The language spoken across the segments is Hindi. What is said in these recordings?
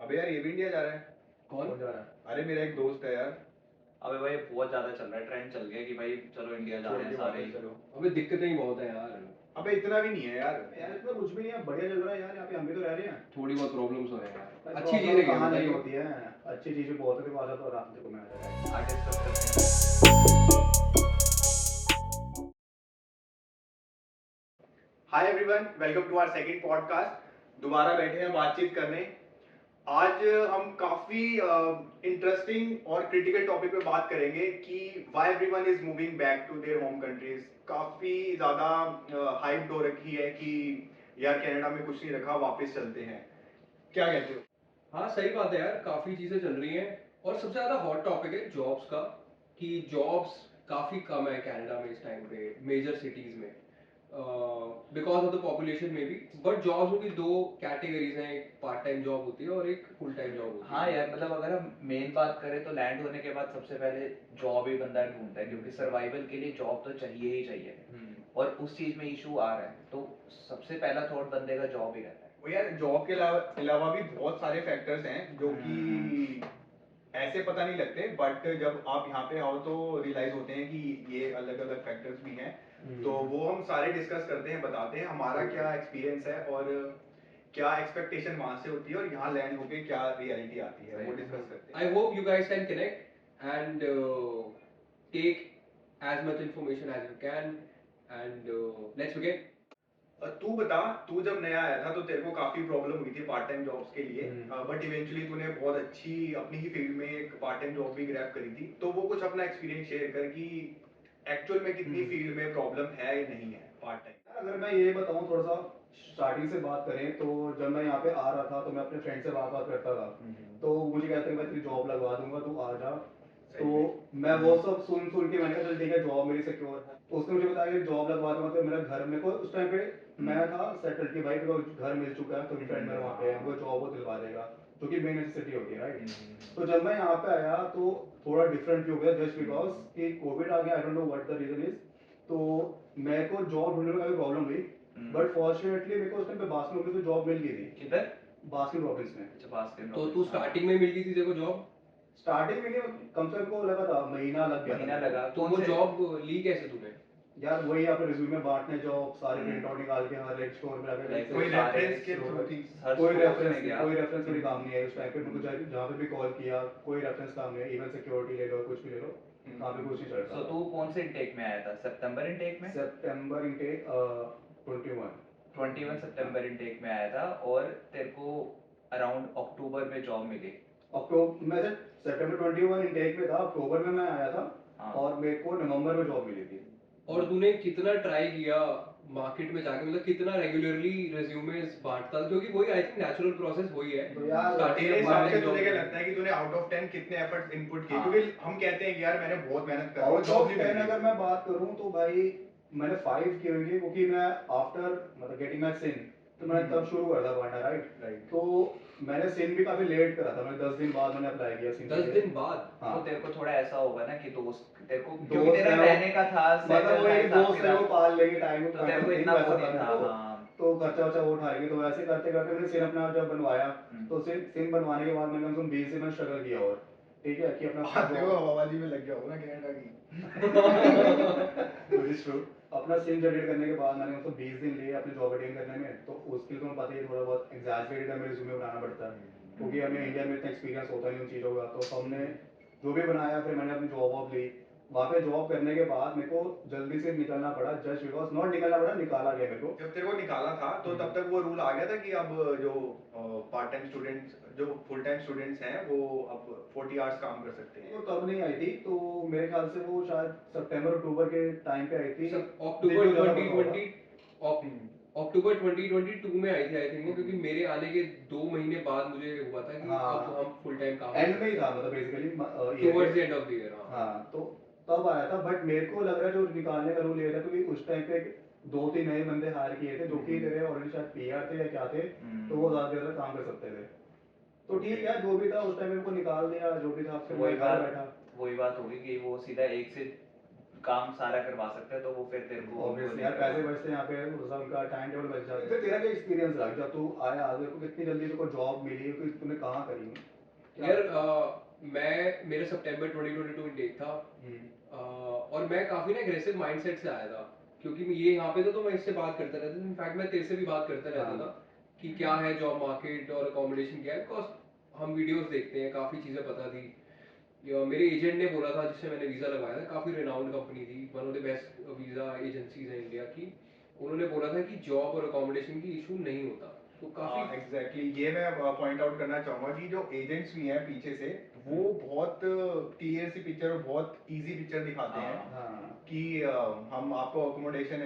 अबे यार ये भी इंडिया जा रहा है। कौन? कौन जा रहा है? अरे मेरा एक दोस्त है यार। अबे भाई बहुत ज्यादा चल रहा है, ट्रेंड चल गया कि भाई चलो इंडिया जा छोड़ रहे हैं के सारे वापस ही। चलो। अबे दिक्कतें ही बहुत है यार। अबे इतना भी नहीं है यार। यार इसमें कुछ भी नहीं है, बढ़िया चल रहा है यार। यहाँ पे हम भी तो रह रहे हैं। थोड़ी बहुत प्रॉब्लम्स हो रहे हैं यार। अच्छी चीज़ प्रॉब्लम है क्या कहाँ नहीं बताइए? होती है, अच्छी चीजें बहुत है। देखो आजा तो आराम से घूमे आ जाएगा। आज डिस्कस करते हैं। Hi everyone, welcome to our second podcast. दोबारा बैठे हैं बातचीत करने। आज हम काफी इंटरेस्टिंग और क्रिटिकल टॉपिक पे बात करेंगे कि why everyone is moving back to their home countries. काफी ज्यादा हाइप हो रखी है कि यार कनाडा में कुछ नहीं रखा, वापस चलते हैं। क्या कहते हो? हाँ सही बात है यार, काफ़ी चीज़ें चल रही हैं और सबसे ज़्यादा हॉट टॉपिक है जॉब्स का कि जॉब्स काफ़ी कम है कनाडा में इस टाइम पे मेजर सिटीज़ में बिकॉज ऑफ द पॉपुलेशन में भी। बट जॉब्स में भी दो कैटेगरीज हैं, एक पार्ट टाइम जॉब होती है और एक फुल टाइम जॉब होती है। हाँ यार, मतलब अगर हम मेन बात करें तो लैंड होने के बाद सबसे पहले जॉब ही बंदा ढूंढता है, क्योंकि सर्वाइवल के लिए जॉब तो चाहिए ही चाहिए। और उस चीज में इशू आ रहा है तो सबसे पहला थॉट बंदे का जॉब ही रहता है। वो यार जॉब के अलावा भी बहुत सारे फैक्टर्स हैं जो कि ऐसे पता नहीं लगते, बट जब आप यहाँ पे आओ तो रियलाइज होते हैं कि ये अलग अलग फैक्टर्स भी हैं। तो वो हम सारे डिस्कस करते हैं, बताते हैं हमारा क्या एक्सपीरियंस है और क्या एक्सपेक्टेशन वहां से होती है और यहाँ लैंड होके क्या रियलिटी आती है, वो डिस्कस करते हैं। I hope you guys can connect and take as much information as you can and let's begin. तू बता, तू जब नया आया था तो तेरे को काफी प्रॉब्लम हुई थी पार्ट टाइम जॉब्स के लिए, बट इवेंचुअली तूने बहुत अच्छी अपनी ही फील्ड में एक पार्ट टाइम जॉब भी ग्रैब करी थी। तो वो कुछ अपना एक्सपीरियंस शेयर कर कि एक्चुअल में कितनी फील्ड में प्रॉब्लम है या नहीं है पार्ट टाइम। अगर मैं ये बताऊं थोड़ा सा स्टार्टिंग से बात करें तो जब मैं यहाँ पे आ रहा था तो मैं अपने फ्रेंड से बात करता था। तो मुझे कहते हैं मैं तेरी जॉब लगवा दूंगा, तू आ जा। तो मैं वो सब सुन सुन के मैंने कहा चल ठीक है, जॉब मेरी सिक्योर है। तो उसने मुझे बताया कि जॉब लगवा दूंगा तो मेरा घर, मेरे को उस टाइम पे मैं था सेटल कि भाई मेरे को घर मिल चुका है, तो फ्रेंड मेरे वहाँ पे है, वो जॉब वो दिलवा देगा, जो कि मेन नेसेसिटी होती है राइट। तो जब मैं यहाँ पे आया तो थोड़ा डिफरेंट भी हो गया जस्ट बिकॉज कि कोविड आ गया। I don't know what the reason is. तो मेरे को जॉब ढूंढने में काफी प्रॉब्लम हुई, बट फॉर्चुनेटली मेरे को उस टाइम पे बास्किन रॉबिन्स में जॉब मिल गई थी। किधर? बास्किन रॉबिन्स में। अच्छा, बास्केट तो तू स्टार्टिंग में मिल गई थी तेरे को जॉब? स्टार्टिंग में नहीं, कम से कम को लगा था महीना लग गया था महीना मेरे को। लगा तो वो जॉब ली कैसे तूने? यार वही अपने रिज्यूमे बांटने, जॉब सारे प्रिंट आउट निकाल के हर एक स्टोर में जाकर Like कोई सारे रेफरेंस के थ्रू थी? कोई stores रेफरेंस में नहीं, गया। कोई रेफरेंस मेरे काम नहीं है उस टाइम पे। मुझे जहाँ पे भी कॉल किया कोई रेफरेंस काम नहीं है। इवन सिक्योरिटी ले लो, कुछ भी ले लो, कहाँ पे कुछ नहीं चल सो रहा तू कौन से इनटेक में आया था? सितंबर इनटेक में? था। सितंबर इनटेक 21। 21 सितंबर इनटेक में आया था और तेरे को अराउंड अक्टूबर में जॉब मिली। अक्टूबर मैं सितंबर 21 इनटेक में था, अक्टूबर में मैं आया था। हाँ। और मेरे को नवंबर में जॉब मिली थी। और तूने कितना ट्राई किया मार्केट में जाके, मतलब कितना रेगुलरली रिज्यूमेस बांटता था? क्योंकि वही आई थिंक नेचुरल प्रोसेस वही है तो यार स्टार्टिंग तेरे में हिसाब पार्ट से टाइम तुझे क्या जॉब। लगता है कि तूने आउट ऑफ 10 कितने एफर्ट्स इनपुट किए? हाँ। क्योंकि हम कहते हैं कि यार मैंने बहुत मेहनत करा और आउट जॉब ऑफ नहीं मिल 10 रही। अगर मैं बात करूं तो भाई मैंने 5 की होगी, क्योंकि मैं आफ्टर मतलब गेटिंग माय सिन तो मैंने तब शुरू करा था पढ़ना राइट। तो मैंने सिन भी काफी लेट करा था, मैंने 10 दिन बाद मैंने अप्लाई किया सिन के 10 लिए। दिन बाद? हाँ तो तेरे को थोड़ा ऐसा होगा ना कि दोस्त तेरे को, क्योंकि दोस्त तेरा है वो, रहने का था, मतलब settle वो था, है कि हिसाब दोस्त है वो किताब, पाल लेंगे टाइम तो तेरे को इतना वो वैसा नहीं था था। मेरे को। हाँ। तो खर्चा वर्चा वो उठाएंगे, तो वैसे करते करते मैंने सिन अपना जब बनवाया तो सिन बनवाने के बाद मैंने कम से कम 20 दिन में स्ट्रगल किया। और ठीक है कि अपना आते हुए हवाबाजी में लग गया होगा ना कनाडा की। Which is true। अपना सिम जनरेट करने के बाद मैंने उसको 20 दिन लिए अपने जॉब अटेन करने में। तो उसके लिए तुम्हें पता ही है थोड़ा बहुत एग्जैजरेटेड हमें रिज्यूमे बनाना पड़ता है, क्योंकि हमें इंडिया में इतना एक्सपीरियंस होता नहीं उन चीज़ों का। तो हमने जो भी बनाया, फिर मैंने अपनी जॉब वॉब ली। वहाँ पे जॉब करने के बाद मेरे को जल्दी से निकलना पड़ा, जस्ट बिकॉज नॉट निकलना पड़ा, निकाला गया मेरे को। जब तेरे को निकाला था तो तब तक वो रूल आ गया था कि अब जो पार्ट टाइम स्टूडेंट्स, जो फुल टाइम स्टूडेंट्स हैं वो अब 40 आवर्स काम कर सकते हैं। वो तब नहीं आई थी, तो मेरे ख्याल से वो शायद सितंबर अक्टूबर के टाइम पे आई थी। अक्टूबर 2020, अक्टूबर 2022 में आई थी आई थिंक वो, क्योंकि मेरे आने के 2 महीने बाद मुझे हुआ था कि अब हम फुल टाइम काम एंड में ही था, मतलब basically towards the end of the year. हाँ तो तब आया था। बट मेरे को लग रहा है जो निकालने का रूल ये था, क्योंकि उस टाइम पे 2-3 नए बंदे हायर किए थे जो कि तेरे ऑलरेडी शायद पीआर थे या क्या थे, तो वो ज्यादा देर तक काम कर सकते थे। तो ठीक है, जो भी था उस टाइम मेरे को निकाल दिया, जो भी था, फिर मैं घर बैठा। वही बात होगी कि वो सीधा एक से काम सारा करवा सकते हैं, तो वो फिर तेरे को ऑब्वियसली यार पैसे बचते हैं यहाँ पे, थोड़ा सा उनका टाइम टेबल बच जाता है। फिर तेरा क्या एक्सपीरियंस रहा जब तू आया, तेरे को कितनी जल्दी तेरे को जॉब मिली, कि तूने कहाँ करी? यार मैं मेरा सितंबर 2022 इंटेक था। और मैं काफी ना एग्रेसिव माइंडसेट से आया था, क्योंकि मैं ये यहाँ पे तो मैं इससे बात करता रहता था, इनफैक्ट मैं तेरे से भी बात करता रहता था कि क्या है जॉब मार्केट और अकोमोडेशन क्या है, बिकॉज हम वीडियोस देखते हैं, काफी चीजें पता थी। मेरे एजेंट ने बोला था जिससे मैंने वीजा लगवाया था, काफी रेनाउंड कंपनी थी, one of the best visa agencies है इंडिया की। उन्होंने बोला था कि जॉब और अकोमोडेशन की इशू नहीं होता, तो काफी एग्जैक्टली ये मैं पॉइंट आउट करना चाहूंगा कि जो एजेंट्स भी हैं पीछे से, वो बहुत क्लियर सी पिक्चर और बहुत इजी पिक्चर दिखाते हैं कि हम आपको अकोमोडेशन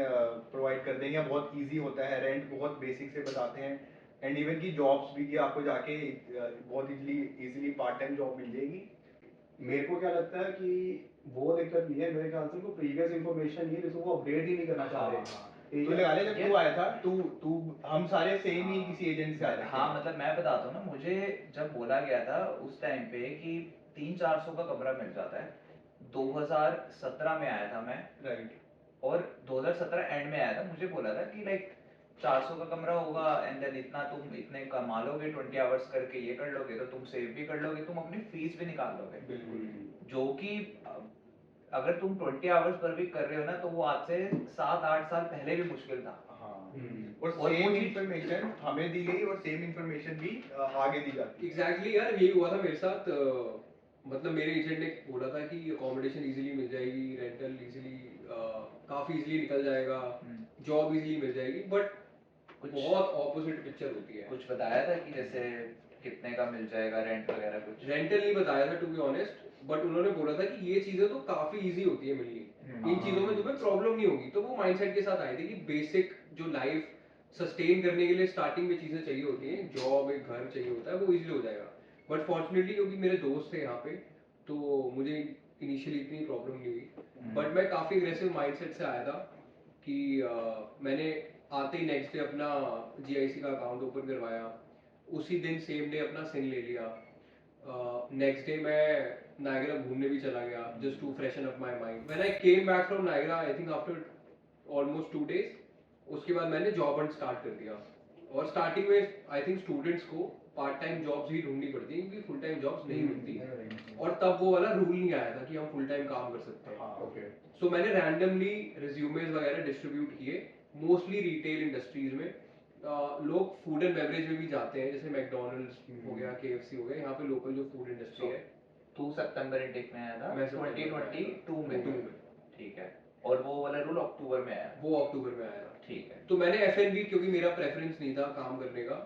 प्रोवाइड कर देंगे, बहुत इजी होता है, रेंट बहुत बेसिक से बताते हैं, एंड इवन की जॉब्स भी कि आपको जाके बहुत इजीली पार्ट टाइम जॉब मिल जाएगी। मेरे को क्या लगता है कि वो दिक्कत नहीं है, मेरे ख्याल से उनको प्रीवियस इंफॉर्मेशन नहीं है, जिसको वो अपडेट ही नहीं करना चाह रहे। तो लगा ले जब तू आया था, तू हम सारे सेम ही किसी एजेंट से आए थे। हाँ मतलब मैं बताता हूँ ना, मुझे जब बोला गया था उस टाइम पे कि 300-400 का कमरा मिल जाता है, 2017 में आया था मैं, राइट, और 2017 एंड में आया था। मुझे बोला था कि लाइक 400 का कमरा होगा एंड देन इतना तुम इतने कमा लोगे, 20 आवर्स करके ये कर लोगे तो तुम सेव भी कर लोगे, तुम अपनी फीस भी निकाल लोगे। बिल्कुल। जो कि अगर तुम 20 आवर्स पर वीक कर रहे हो ना, तो वो आज से 7-8 साल पहले भी मुश्किल था। और सेम इंफॉर्मेशन हमें दी गई और सेम इंफॉर्मेशन भी आगे दी जाती है। एग्जैक्टली यार, यही हुआ था मेरे साथ। मतलब मेरे एजेंट ने बोला था कि अकोमोडेशन इजीली मिल जाएगी, रेंटल इजीली काफी इजीली निकल जाएगा, जॉब इजीली मिल जाएगी, बट बहुत ऑपोजिट पिक्चर होती है। कुछ बताया था कि जैसे कितने का मिल जाएगा रेंट वगैरह? कुछ रेंटल नहीं बताया था टू बी ऑनेस्ट, बट उन्होंने बोला था कि ये चीजें तो काफी इजी होती है मिलनी, इन चीजों में तुम्हें प्रॉब्लम नहीं होगी। तो वो माइंडसेट के साथ आए थे कि बेसिक जो लाइफ सस्टेन करने के लिए स्टार्टिंग में चीजें चाहिए होती हैं, जॉब, एक घर चाहिए होता है, वो इजीली हो जाएगा। बट फॉर्चुनेटली क्योंकि मेरे दोस्त थे यहाँ पे, तो मुझे इनिशियली इतनी प्रॉब्लम नहीं हुई। बट मैं काफी एग्रेसिव माइंडसेट से आया था कि मैंने आते ही नेक्स्ट डे अपना जीआईसी का अकाउंट ओपन करवाया, उसी दिन सेम डे अपना सिन ले लिया। नेक्स्ट डे मैं नायगरा घूमने भी चला गया, just to freshen up my mind. When I came back from Niagara, I think after almost 2 days, उसके बाद मैंने जॉब हंट स्टार्ट कर दिया। और स्टार्टिंग में आई थिंक स्टूडेंट्स को पार्ट टाइम जॉब्स ही ढूंढनी पड़ती है, क्योंकि फुल टाइम जॉब्स नहीं मिलती, और तब वो वाला रूल नहीं आया था कि हम फुल टाइम काम कर सकते हैं। सो मैंने रैंडमली रिज्यूमेज वगैरह डिस्ट्रीब्यूट किए, मोस्टली रिटेल इंडस्ट्रीज में। लोग फूड एंड बेवरेज में भी जाते हैं, जैसे मैकडोनल्ड्स हो गया, केएफसी हो गया, यहाँ पे लोकल जो फूड इंडस्ट्री है। तू सितंबर इंटेक में आया था? मैं 2022 में। 2022 में। ठीक है। और वो वाला रूल अक्टूबर में आया? वो अक्टूबर में आया था। ठीक है। तो मैंने एफएनबी, क्योंकि मेरा प्रेफरेंस नहीं था काम करने का,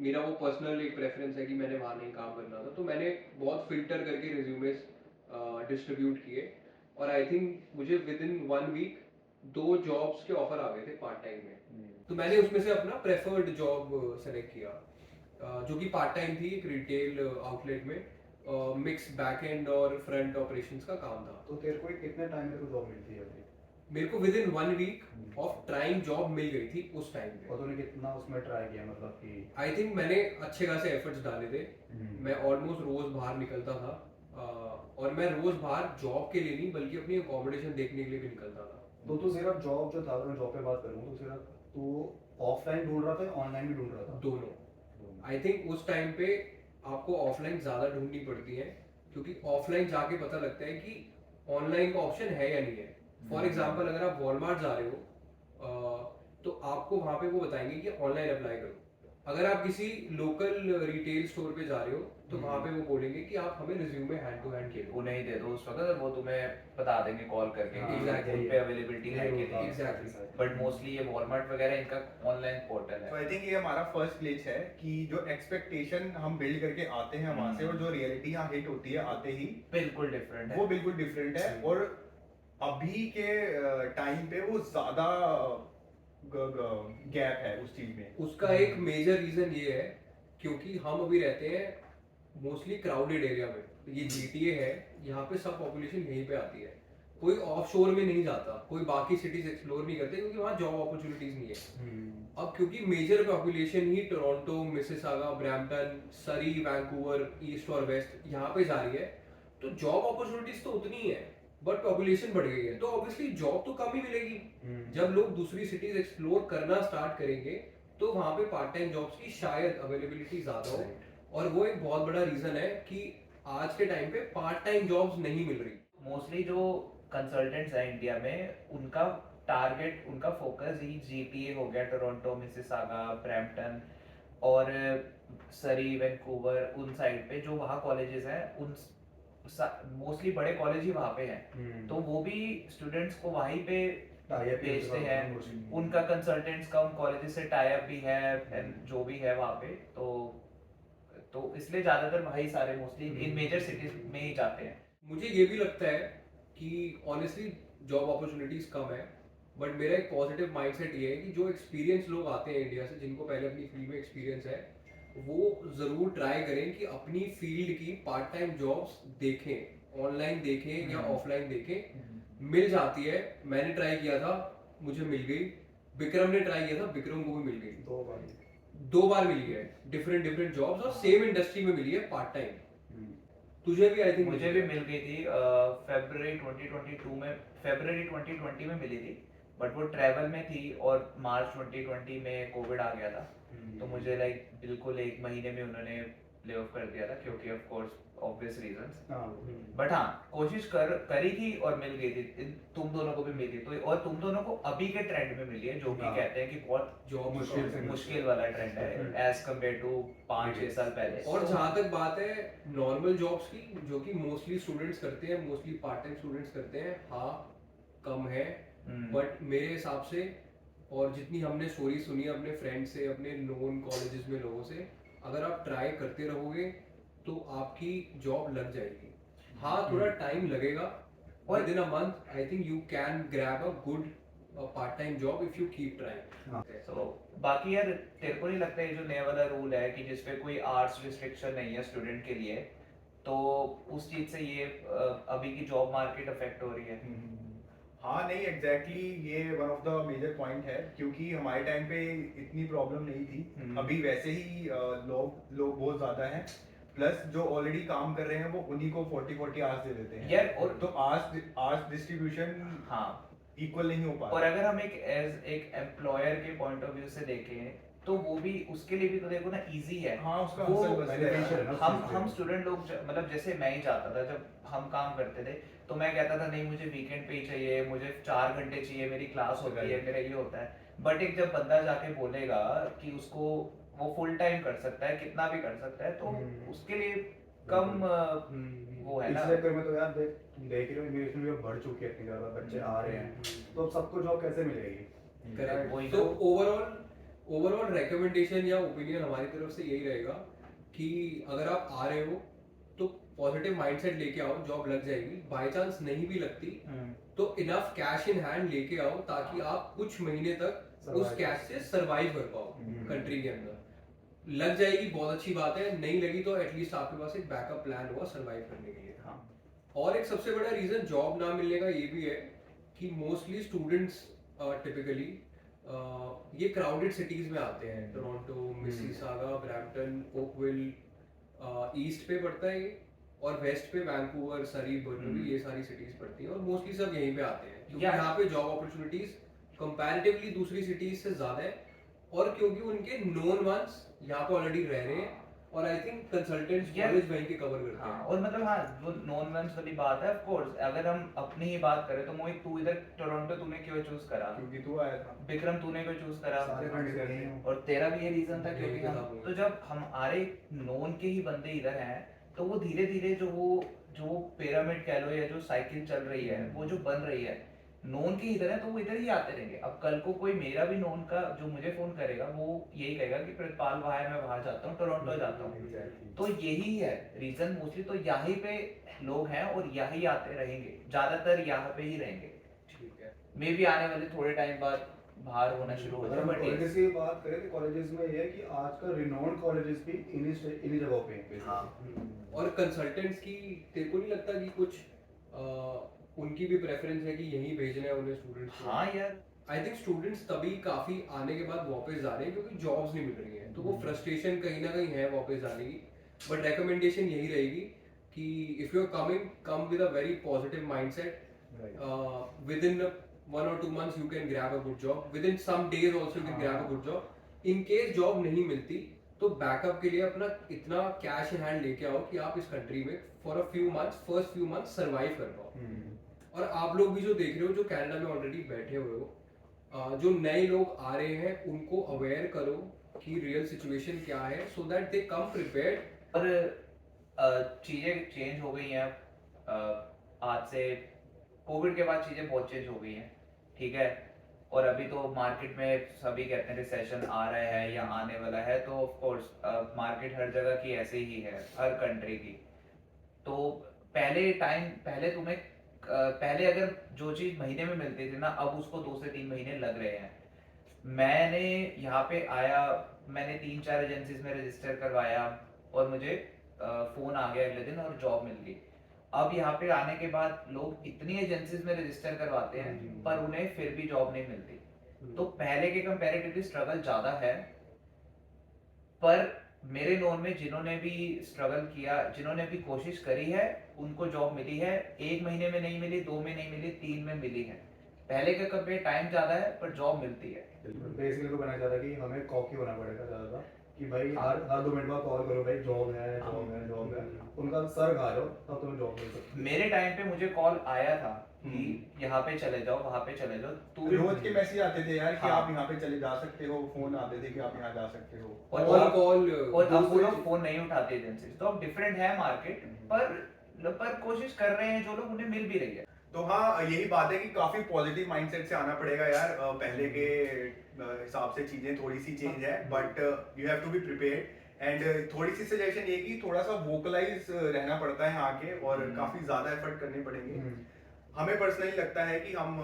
मेरा वो पर्सनल एक प्रेफरेंस है कि मैंने वहाँ नहीं काम करना था, तो मैंने बहुत फिल्टर करके रिज्यूमेस डिस्ट्रीब्यूट किए, और आई थिंक मुझे विद इन 1 वीक 2 जॉब्स के ऑफर आ गए थे पार्ट टाइम में। तो मैंने उसमें से अपना प्रेफर्ड जॉब सेलेक्ट किया, जो कि पार्ट टाइम थी, एक रिटेल आउटलेट में, मिक्स बैक एंड और फ्रंट ऑपरेशंस का काम था। तो तेरे को कितने टाइम में जॉब मिलती है अभी? मेरे को within 1 week of trying job मिल गई थी उस टाइम पे। और तूने कितना उसमें ट्राई किया, मतलब कि? आई थिंक मैंने अच्छे खासे एफर्ट्स डाले थे। मैं ऑलमोस्ट रोज बाहर निकलता था, और मैं रोज बाहर जॉब के लिए नहीं बल्कि अपनी अकोमोडेशन देखने के लिए भी निकलता था। तो तू सिर्फ जॉब जो था, अगर मैं जॉब पे बात करूँ तो सिर्फ तू ऑफलाइन ढूंढ रहा था, ऑनलाइन भी ढूंढ रहा था? दोनों। आई थिंक उस टाइम पे आपको ऑफलाइन ज्यादा ढूंढनी पड़ती है, क्योंकि ऑफलाइन जाके पता लगता है कि ऑनलाइन का ऑप्शन है या नहीं है। फॉर एग्जाम्पल, अगर आप वॉलमार्ट जा रहे हो, तो आपको वहां पे वो बताएंगे कि ऑनलाइन अप्लाई करो। अगर आप किसी लोकल रिटेल स्टोर पे जा रहे हो, तो वहां पे वो बोलेंगे कि आप हमें रिज्यूमे हैंड टू हैंड दे दो। उन्हें ही दे दो उस वक्त, वो तुम्हें बता देंगे कॉल करके कि उन पे अवेलेबिलिटी है कि नहीं। एग्जैक्टली। बट मोस्टली ये वॉलमार्ट वगैरह इनका ऑनलाइन पोर्टल है। तो आई थिंक ये हमारा फर्स्ट ग्लिच है कि जो एक्सपेक्टेशन हम बिल्ड करके आते हैं वहां से, और जो रियलिटी यहाँ हिट होती है आते ही, बिल्कुल डिफरेंट है। वो बिल्कुल डिफरेंट है। और अभी के टाइम पे वो ज्यादा गैप है उस चीज में। उसका एक मेजर रीजन ये है क्योंकि हम अभी रहते हैं मोस्टली क्राउडेड एरिया में। ये जीटीए है, यहाँ पे सब पॉपुलेशन यहीं पे आती है, कोई ऑफ शोर में नहीं जाता, कोई बाकी सिटीज एक्सप्लोर नहीं करते, क्योंकि वहाँ जॉब अपॉर्चुनिटीज नहीं है। अब क्योंकि मेजर पॉपुलेशन ही टोरंटो, मिसिसागा, ब्रैम्पटन, सरी, वैंकूवर, ईस्ट और वेस्ट यहाँ पे जा रही है, तो जॉब अपॉर्चुनिटीज तो उतनी ही है, बट पॉपुलेशन बढ़ गई है, तो ऑब्वियसली जॉब तो कम ही मिलेगी। जब लोग दूसरी सिटीज एक्सप्लोर करना स्टार्ट करेंगे तो वहाँ पे पार्ट टाइम जॉब्स की शायद अवेलेबिलिटी ज़्यादा हो, और वो एक बहुत बड़ा रीज़न है कि आज के टाइम पे पार्ट टाइम जॉब्स नहीं मिल रही। मोस्टली जो कंसल्टेंट्स हैं इंडिया में, उनका टारगेट, उनका फोकस ही जीटीए हो गया, टोरंटो, मिसिसागा, ब्रैम्पटन और सरी, वैंकूवर, उन साइड पे जो वहाँ कॉलेजेस हैं, उन मोस्टली बड़े कॉलेज ही वहाँ पे हैं, तो वो भी स्टूडेंट्स को वहीं पे भेजते हैं। उनका कंसल्टेंट्स का उन कॉलेजेस से टाई अप भी है, and जो भी है वहाँ पे, तो इसलिए ज़्यादातर वही सारे मोस्टली इन मेजर सिटीज में ही जाते हैं। मुझे ये भी लगता है कि ऑनेस्टली जॉब अपॉर्चुनिटीज कम है, बट मेरा एक पॉजिटिव माइंडसेट ये है कि जो एक्सपीरियंस लोग आते हैं इंडिया से, जिनको पहले अपनी फील्ड में एक्सपीरियंस है, वो ज़रूर ट्राई करें कि अपनी फील्ड की पार्ट टाइम जॉब्स देखें, ऑनलाइन देखें या ऑफलाइन देखें। मिल जाती है, मैंने ट्राई किया था, मुझे मिल गई। विक्रम ने ट्राई किया था, विक्रम को भी मिल गई। 2 बार मिली है डिफरेंट जॉब्स, और सेम इंडस्ट्री में मिली है पार्ट टाइम। तुझे भी आई थिंक मुझे भी मिल गई थी फरवरी 2020 में मिली थी, बट वो ट्रैवल में थी, और मार्च 2020 में कोविड आ गया था, तो मुझे लाइक बिल्कुल 1 महीने में उन्होंने ले ऑफ कर दिया था, क्योंकि of course obvious reasons. But हाँ, कोशिश करी थी और मिल गई थी। तुम दोनों को भी मिली, तो और तुम दोनों को अभी के ट्रेंड में मिली है, जो कि कहते हैं कि बहुत जॉब मुश्किल वाला ट्रेंड है एज कम्पेयर टू 5-6 साल पहले। और जहाँ तक बात है नॉर्मल जॉब्स की, जो कि मोस्टली स्टूडेंट्स करते हैं, मोस्टली पार्ट टाइम स्टूडेंट्स करते हैं, हाँ कम है, बट मेरे हिसाब से, और जितनी हमने स्टोरी सुनी अपने फ्रेंड से, अपने नोन कॉलेजेस में लोगों से, अगर आप ट्राई करते रहोगे तो आपकी जॉब लग जाएगी। हाँ थोड़ा टाइम लगेगा, और with in a month I think you can grab a good part time job if you keep trying. तो बाकी यार, तेरे को नहीं लगता है जो नया वाला रूल है कि जिसपे कोई आर्ट्स रिस्ट्रिक्शन नहीं है स्टूडेंट के लिए, तो उस चीज से ये अभी की जॉब मार्केट अफेक्ट हो रही है? हाँ नहीं एग्जैक्टली ये one of the major point है, क्योंकि हमारे टाइम पे इतनी प्रॉब्लम नहीं थी। अभी वैसे ही लोग बहुत ज्यादा हैं, प्लस जो ऑलरेडी काम कर रहे हैं वो उन्हीं को 40 आवर्स दे देते हैं यार, और तो आवर्स डिस्ट्रीब्यूशन हाँ इक्वल नहीं हो पा और रहा। अगर हम एक एम्प्लॉयर के पॉइंट ऑफ व्यू से देखें, तो वो भी, उसके लिए भी तो देखो ना, इजी है। हाँ उसका वो हसल बस beneficial है ना। हम स्टूडेंट लोग मतलब जैसे मैं ही चाहता था, जब हम काम करते थे तो मैं कहता था नहीं मुझे वीकेंड पे ही चाहिए, मुझे 4 घंटे चाहिए, मेरी क्लास होती है, मेरा ये होता है। बट एक जब बंदा जाके बोलेगा कि उसको वो फुल टाइम कर सकता है, कितना भी कर सकता है, तो उसके लिए कम वो है ना। इस चक्कर में तो यार देख रहे हो इमिग्रेशन भी अब बढ़ चुकी है, इतनी ज्यादा बच्चे आ रहे हैं, तो अब सबको जॉब कैसे मिलेगी? करेक्ट। वही तो तो। ओवरऑल रिकमेंडेशन या ओपिनियन हमारी तरफ से यही रहेगा कि अगर आप आ रहे हो तो पॉजिटिव माइंडसेट लेके आओ, जॉब लग जाएगी। बाय चांस नहीं भी लगती तो इनफ कैश इन हैंड लेके आओ, ताकि आप कुछ महीने तक उस कैश से सरवाइव कर पाओ कंट्री के अंदर। लग जाएगी बहुत अच्छी बात है, नहीं लगी तो एटलीस्ट आपके पास एक बैकअप प्लान होगा सरवाइव करने के लिए। हाँ। और एक सबसे बड़ा रीजन जॉब ना मिलने का ये भी है कि मोस्टली स्टूडेंट्स टिपिकली ये क्राउडेड सिटीज में आते हैं। Toronto, Mississauga, Brampton, Oakville, east पे पड़ता है ये, और वेस्ट पे वैंकूवर, सरी, बर्नबी, ये सारी सिटीज पड़ती हैं, और मोस्टली सब यहीं पे आते हैं क्योंकि यहाँ पे जॉब अपॉर्चुनिटीज कंपैरेटिवली दूसरी सिटीज से ज्यादा है, और क्योंकि उनके नोन वंस यहाँ पे ऑलरेडी रह रहे हैं, और आई थिंक कंसल्टेंट्स कॉलेज वहीं के कवर करते हैं। हाँ, और मतलब हाँ, जो नॉन वंस वाली बात है, ऑफ कोर्स अगर हम अपनी ही बात करें तो मोहित, तू इधर टोरंटो तूने क्यों चूज करा? क्योंकि तू आया था। विक्रम तूने क्यों चूज करा? सारे फ्रेंड्स कर रहे हैं, और तेरा भी ये रीजन था क्योंकि यही हम, था। तो जब हमारे नोन के ही बंदे इधर हैं, तो वो धीरे धीरे जो पिरामिड कह लो, या जो साइकिल चल रही है, वो जो बन रही है, नोन के इधर है तो वो इधर ही आते रहेंगे। अब कल को कोई मेरा भी नोन का जो मुझे फोन करेगा, वो यही कहेगा कि प्रितपाल वहाँ है, मैं वहाँ जाता हूँ, टोरंटो जाता हूँ। तो यही है रीजन मोस्टली, तो यहाँ पे लोग हैं और यही आते रहेंगे, ज्यादातर यहाँ पे ही रहेंगे। ठीक है, मे भी आने वाले थोड़े टाइम बाद बाहर होना शुरू हो अगर जाए, हम बट कॉलेजेस की बात करें तो कॉलेजेस में ये है कि आजकल रिनोन्ड कॉलेजेस भी इन्हीं जगहों पे हैं। हाँ। और कंसल्टेंट्स की तेरे को नहीं लगता कि कुछ उनकी भी प्रेफरेंस है कि यहीं भेजना है उन्हें स्टूडेंट्स को? हाँ यार, आई थिंक स्टूडेंट्स तभी काफी आने के बाद वापस जा रहे हैं क्योंकि जॉब्स नहीं मिल रही हैं, तो वो फ्रस्ट्रेशन कहीं ना कहीं है वापस जाने की। बट रिकमेंडेशन यही रहेगी कि if you are coming, come with a very positive mindset, within 1 or 2 months you can grab a good job, within some days also you can grab a good job. In case job नहीं मिलती तो बैकअप के लिए अपना इतना कैश इन हैंड लेके आओ कि आप इस कंट्री में for first few months survive कर पाओ। और आप लोग भी जो देख रहे हो जो कनाडा में ऑलरेडी बैठे हुए हो, जो नए लोग आ रहे हैं उनको अवेयर करो कि रियल सिचुएशन क्या है, so that they come prepared. और चीज़ें चेंज हो गई हैं आज से, कोविड के बाद चीज़ें बहुत चेंज हो गई हैं, ठीक है। और अभी तो मार्केट में सभी कहते हैं रिसेशन आ रहा है या आने वाला है, तो ऑफ कोर्स मार्केट हर जगह की ऐसे ही है, हर कंट्री की। तो पहले तुम्हें पहले अगर जो चीज़ महीने में मिलती थी ना, अब उसको 2 से 3 महीने लग रहे हैं। मैंने यहाँ पे आया, मैंने 3-4 एजेंसीज में रजिस्टर करवाया और मुझे फ़ोन आ गया अगले दिन और जॉब मिल गई। अब यहाँ पे आने के बाद लोग इतनी एजेंसीज में रजिस्टर करवाते हैं पर उन्हें फिर भी जॉब नहीं मिलती। तो पहले के कंपैरेटिवली स्ट्रगल ज़्यादा है, पर मेरे नोन में जिन्होंने भी स्ट्रगल किया, जिन्होंने भी कोशिश करी है, उनको जॉब मिली है। 1 महीने में नहीं मिली, 2 में नहीं मिली, 3 में मिली है। पहले के कंपेयर टाइम ज़्यादा है पर जॉब मिलती है। बेसिकली तो बनाया जाता है कि हमें कॉकी होना पड़ेगा ज़्यादा कि भाई हर 2 मिनट बाद कॉल करो, भाई जॉब है जॉब है जॉब है, उनका सर खा रहे हो तब तुम्हें जॉब मिल सकती है। मेरे टाइम पे मुझे कॉल आया था कि यहाँ पे चले जाओ, वहाँ पे चले जाओ। तू रोज के मैसेज आते थे यार कि हाँ। आप यहाँ पे चले जा सकते हो, फोन आते थे कि आप यहाँ जा सकते हो। और अब वो लोग फोन नहीं उठाते एजेंसी, तो अब डिफरेंट है मार्केट, पर कोशिश कर रहे हैं जो लोग, उन्हें मिल भी रही है। तो हाँ, यही बात है कि काफी पॉजिटिव माइंडसेट से आना पड़ेगा यार। पहले के हिसाब से चीजें थोड़ी सी चेंज है, but you have to be prepared. And थोड़ी सी सजेशन ये कि थोड़ा सा वोकलाइज रहना पड़ता है आके, और काफी ज्यादा एफर्ट करने पड़ेंगे। हमें पर्सनली लगता है कि हम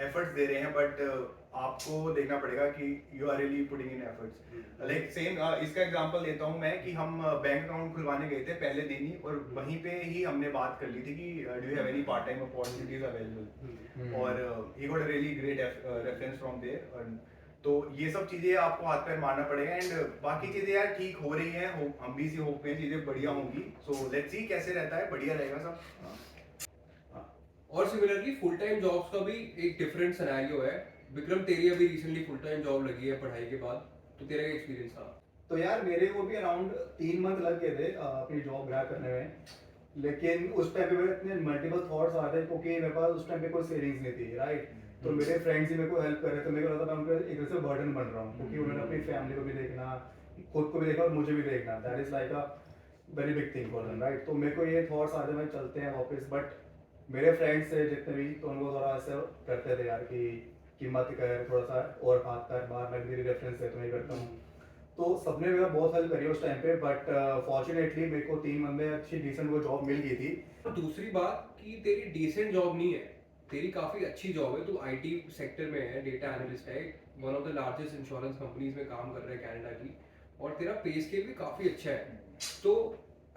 एफर्ट्स दे रहे हैं, बट आपको देखना पड़ेगा कि you are really putting in efforts. Like same इसका एग्जांपल देता हूं मैं कि हम बैंक अकाउंट खुलवाने गए थे पहले दिन ही, और वहीं पे ही हमने बात कर ली थी कि do you have any part time opportunities available, और he got a really great reference from there. तो ये सब चीजें आपको हाथ पैर मारना पड़ेगा। एंड बाकी चीजें यार ठीक हो रही हैं, हम भी इसी होप में चीजें बढ़िया होंगी। सो लेट्स सी कैसे रहता है, बढ़िया रहेगा सब। और सिमिलरली फुल टाइम जॉब्स का भी एक डिफरेंट सिनेरियो है। विक्रम, तेरी अभी रिसेंटली फुल टाइम जॉब लगी है पढ़ाई के बाद, तो तेरा एक्सपीरियंस था? तो यार मेरे को भी अराउंड 3 मंथ लग गए थे अपनी जॉब ग्रैब करने में, लेकिन उस टाइम पे मेरे इतने मल्टीपल थॉट्स आ रहे थे क्योंकि मेरे पास उस टाइम पे कोई सेविंग्स नहीं थी, राइट। तो मेरे फ्रेंड्स ही मेरे को हेल्प कर रहे थे, मेरे को लगता था मैं उनके एक तरह से बर्डन बन रहा हूँ, क्योंकि उन्होंने अपनी फैमिली को भी देखना, खुद को भी देखना और मुझे भी देखना। That is like a very big thing for them, right. तो मेरे को ये थॉट्स आ रहे थे चलते हैं वापस, बट मेरे फ्रेंड्स से जितने भी, तो उनको थोड़ा ऐसे करते थे यार कि मत कर, थोड़ा सा और बात कर, बाहर मैं तेरी रेफरेंस है तो मैं करता हूँ। तो सबने मेरा बहुत हेल्प करी उस टाइम पे, बट फॉर्चुनेटली मेरे को 3 मंथ में अच्छी डिसेंट वो जॉब मिल गई थी। दूसरी बात कि तेरी डिसेंट जॉब नहीं है, तेरी काफी अच्छी जॉब है। तू आईटी सेक्टर में है, डेटा एनालिस्ट है, one of the largest insurance companies में काम कर रहा है कनाडा की, और तेरा पे स्केल भी काफी अच्छा है। तो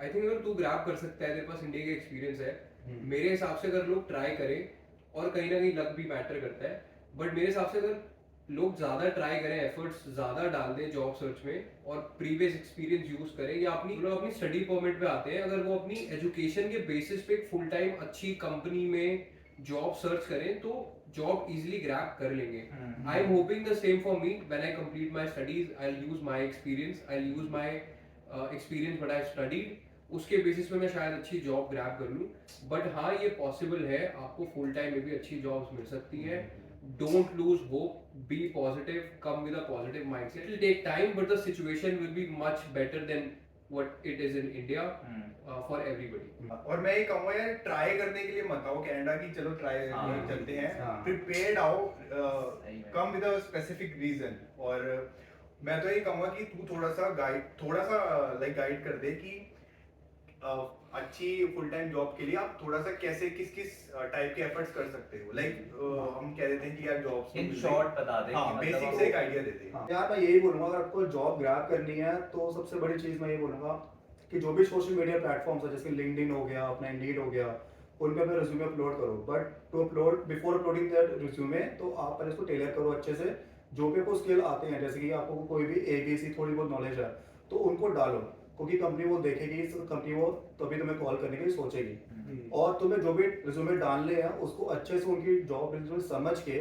आई थिंक अगर तू ग्रैब कर सकता है, तेरे पास इंडिया का एक्सपीरियंस है, मेरे हिसाब से अगर लोग ट्राई करें, और कहीं ना कहीं लक भी मैटर करता है, बट मेरे हिसाब से अगर लोग ज़्यादा ट्राई करें, एफर्ट्स ज़्यादा डाल दें जॉब सर्च में, और प्रीवियस एक्सपीरियंस यूज़ करें, या अपनी स्टडी परमिट पे आते हैं, अगर वो अपनी एजुकेशन के बेसिस पे फुल टाइम अच्छी कंपनी में जॉब सर्च करें तो जॉब इजीली ग्रैब कर लेंगे। I am hoping the same for me when I complete my studies. I will use my experience, I will use my experience what I studied, उसके बेसिस पे मैं शायद अच्छी जॉब ग्रैब कर लूँ। बट हाँ, ये पॉसिबल है, आपको फुल टाइम में भी अच्छी जॉब्स मिल सकती हैं। Don't lose hope, be positive, come with a positive mindset. It will take time, but the situation will be much better than what it is in India for everybody. और मैं ये कहूँगा यार, ट्राई करने के लिए मत आओ कनाडा की, चलो ट्राई चलते हैं, प्रिपेयर्ड आओ, come with a specific reason. और मैं तो ये कहूँगा कि तू थोड़ा सा गाइड कर दे कि अच्छी फुल टाइम जॉब के लिए आप थोड़ा सा कैसे किस टाइप के एफर्ट्स कर सकते हो। लाइक हम कह देते हैं कि यार जॉब्स इन शॉर्ट बता दे, हाँ, बेसिक से एक आइडिया देते हैं। यार मैं यही बोलूंगा, अगर आपको जॉब ग्रैब करनी है तो सबसे बड़ी चीज मैं ये बोलूंगा कि जो भी सोशल मीडिया प्लेटफॉर्म्स है, जैसे लिंक्डइन हो गया, अपना इंडीड हो गया, उन पे अपना रिज्यूमे अपलोड करो। But to upload, before uploading that resume, तो आप पहले इसको टेलर करो अच्छे से। जो भी आपको स्किल आते हैं, जैसे कि आपको कोई भी ABC थोड़ी बहुत नॉलेज है, तो उनको डालो। क्योंकि कंपनी वो देखेगी, इस कंपनी वो तभी तुम्हें कॉल करने की सोचेगी। हम्म। और तुम्हें जो भी रिज्यूमे डालने हैं उसको अच्छे से उनकी जॉब रिज्यूमे समझ के,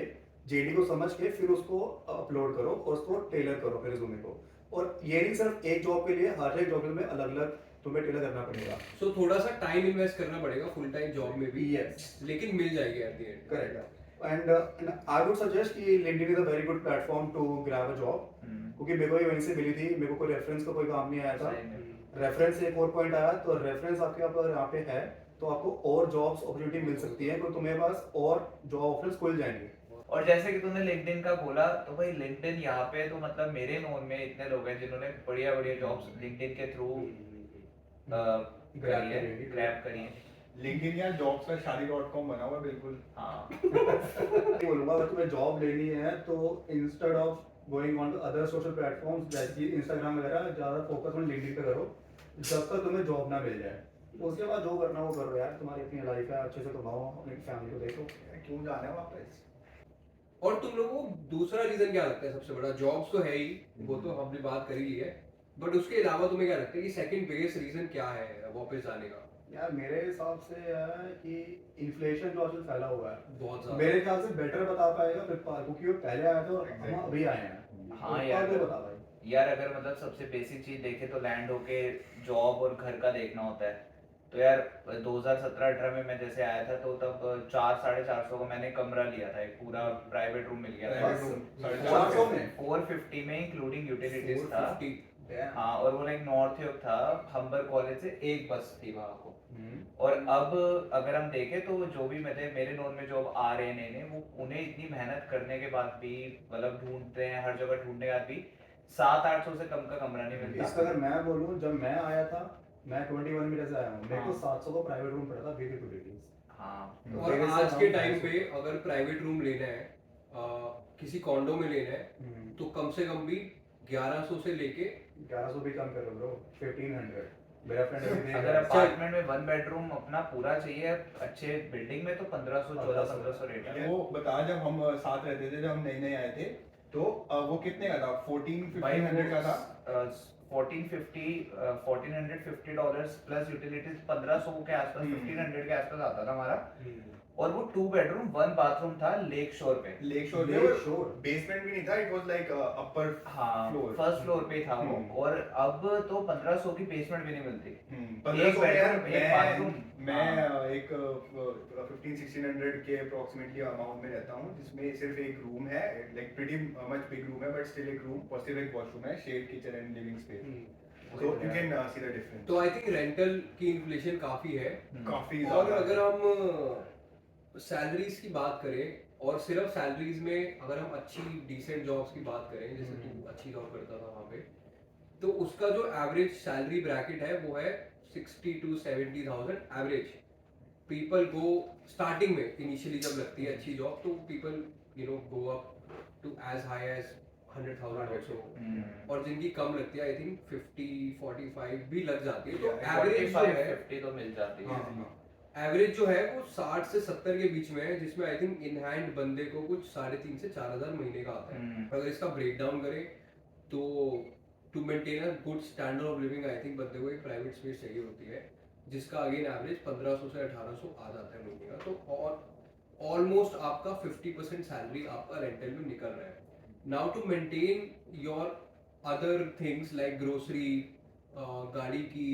जेडी को समझ के फिर उसको अपलोड करो और उसको टेलर करो अपने रिज्यूमे को। और ये नहीं सिर्फ एक जॉब के लिए, हर एक जॉब में अलग अलग तुम्हें टेलर करना पड़ेगा। सो थोड़ा सा टाइम इन्वेस्ट करना पड़ेगा फुल टाइम जॉब में भी, Yes. लेकिन मिल जाएगी at the end. Correct. And I would suggest कि LinkedIn is a very good platform to grab a job, क्योंकि मेरे को ये वहीं से मिली थी, मेरे को कोई रेफरेंस का कोई काम नहीं आया था। सही में। रेफरेंस से एक और पॉइंट आया, तो रेफरेंस आपके अगर यहाँ पे है तो आपको और जॉब्स अपॉर्चुनिटी मिल सकती है, क्योंकि तुम्हारे पास और जॉब ऑफर्स खुल जाएंगे। और जैसे कि तूने लिंक्डइन का बोला, तो भाई लिंक्डइन यहाँ पे तो मतलब मेरे नोन में इतने लोग हैं जिन्होंने बढ़िया बढ़िया जॉब्स लिंक्डइन के थ्रू ग्रैब करी है। लिंक्डइन या जॉब्स का शादी.com बना हुआ है बिल्कुल। हाँ। बोलूंगा अगर तुम्हें जॉब लेनी है तो instead of going on to other social platforms जैसे कि इंस्टाग्राम वगैरह, ज़्यादा फोकस ऑन लिंक्डइन पे करो जब तक तुम्हें जॉब ना मिल जाए। उसके बाद जो करना वो करो यार, तुम्हारी अपनी लाइफ है, अच्छे से कमाओ, अपनी फैमिली को देखो। क्यों जाना है वापस? और तुम लोगों को दूसरा रीजन क्या लगता है सबसे बड़ा? जॉब्स तो है ही, वो तो हमने बात कर ही ली है, बट उसके अलावा तुम्हें क्या लगता है कि सेकंड बिगेस्ट रीजन क्या है वापस जाने का? यार मेरे हिसाब से है कि इन्फ्लेशन जो आजकल फैला हुआ है, बहुत ज्यादा। मेरे ख्याल से बेटर बता पाएगा फ्लिपकार्ट, क्योंकि वो पहले आया था और हम अभी आए हैं। हाँ फ्लिपकार्ट यार। को बता भाई। यार अगर मतलब सबसे बेसिक चीज देखे तो लैंड होके जॉब और घर का देखना होता है। तो यार 2017-18 में मैं जैसे आया था तो तब 400-450 का मैंने कमरा लिया था, एक पूरा प्राइवेट रूम मिल गया था। Private room, 400 में? 450 में इंक्लूडिंग यूटिलिटीज था। 450। हाँ, और वो लाइक नॉर्थ योग था, हम्बर कॉलेज से एक बस थी वहाँ को। और अब अगर हम देखें तो जो भी मेरे नोन में जॉब आ रहे हैं नए, वो उन्हें इतनी मेहनत करने के बाद भी, मतलब ढूंढते हैं हर जगह, ढूंढने के बाद भी 700-800 से कम का कमरा नहीं मिलता। इसका अगर मैं बोलूं, जब मैं आया था, मैं 21 में जैसे आया हूँ, मेरे को हाँ। 700 का प्राइवेट रूम पड़ा था विद यूटिलिटीज। हाँ। और मेरे आज से के हम टाइम 500 पे अगर प्राइवेट रूम लेना है, किसी कॉन्डो में लेना है, तो कम से कम भी 1100 से लेके 1100 भी कम करो ब्रो, 1500। मेरा फ्रेंड अभी देख अगर रहा है। अपार्टमेंट में 1 बेडरूम अपना पूरा चाहिए अच्छे बिल्डिंग में, तो 1500 रेट है। वो बता, जब हम साथ रहते थे, जब हम नए नए आए थे, तो वो कितने का था? 1400-1500 का था। 1450 प्लस यूटिलिटीज 1500 के आसपास, 1500 के आसपास आता था हमारा। और वो 2 बेडरूम 1 बाथरूम था लेक शोर पे। लेक शोर बेसमेंट भी नहीं था, इट वाज लाइक अपर हाँ, फ्लोर। फर्स्ट फ्लोर पे था वो। और अब तो 1500 की बेसमेंट भी नहीं मिलती। 1500 में यार, एक बाथरूम। मैं एक 1500-1600 के अप्रोक्सीमेटली अमाउंट में रहता हूँ, जिसमें सिर्फ एक रूम है, like pretty much big room है, बट स्टिल एक रूम और सिर्फ एक वॉशरूम है, shared kitchen and living space. So you can see the difference. तो आई थिंक रेंटल की इन्फ्लेशन काफी है। काफी और ज्यादा अगर है। हम सैलरीज की बात करें, और सिर्फ सैलरीज में अगर हम अच्छी डिसेंट जॉब्स की बात करें, जैसे तू अच्छी जॉब करता था वहाँ पे, तो उसका जो एवरेज सैलरी ब्रैकेट है वो है 60 to 70,000 average. People go starting में, इनिशियली जब लगती है अच्छी जॉब, तो people go up to as high as 100,000 also। और जिनकी कम लगती है, आई थिंक 50-45 भी लग जाती है, तो एवरेज जो है 50 तो मिल जाती है। एवरेज जो है वो 60 से 70 के बीच में है, जिसमें आई थिंक इन हैंड बंदे को कुछ 3,500 से 4,000 महीने का आता है। अगर इसका ब्रेक डाउन करें तो to maintain a good standard of living, I think बंदे को एक प्राइवेट स्पेस चाहिए होती है, जिसका अगेन एवरेज 1500 से 1800 आ जाता है महीने का। तो और ऑलमोस्ट आपका 50% सैलरी आपका रेंटल में निकल रहा है। Now to maintain your other things like grocery, गाड़ी की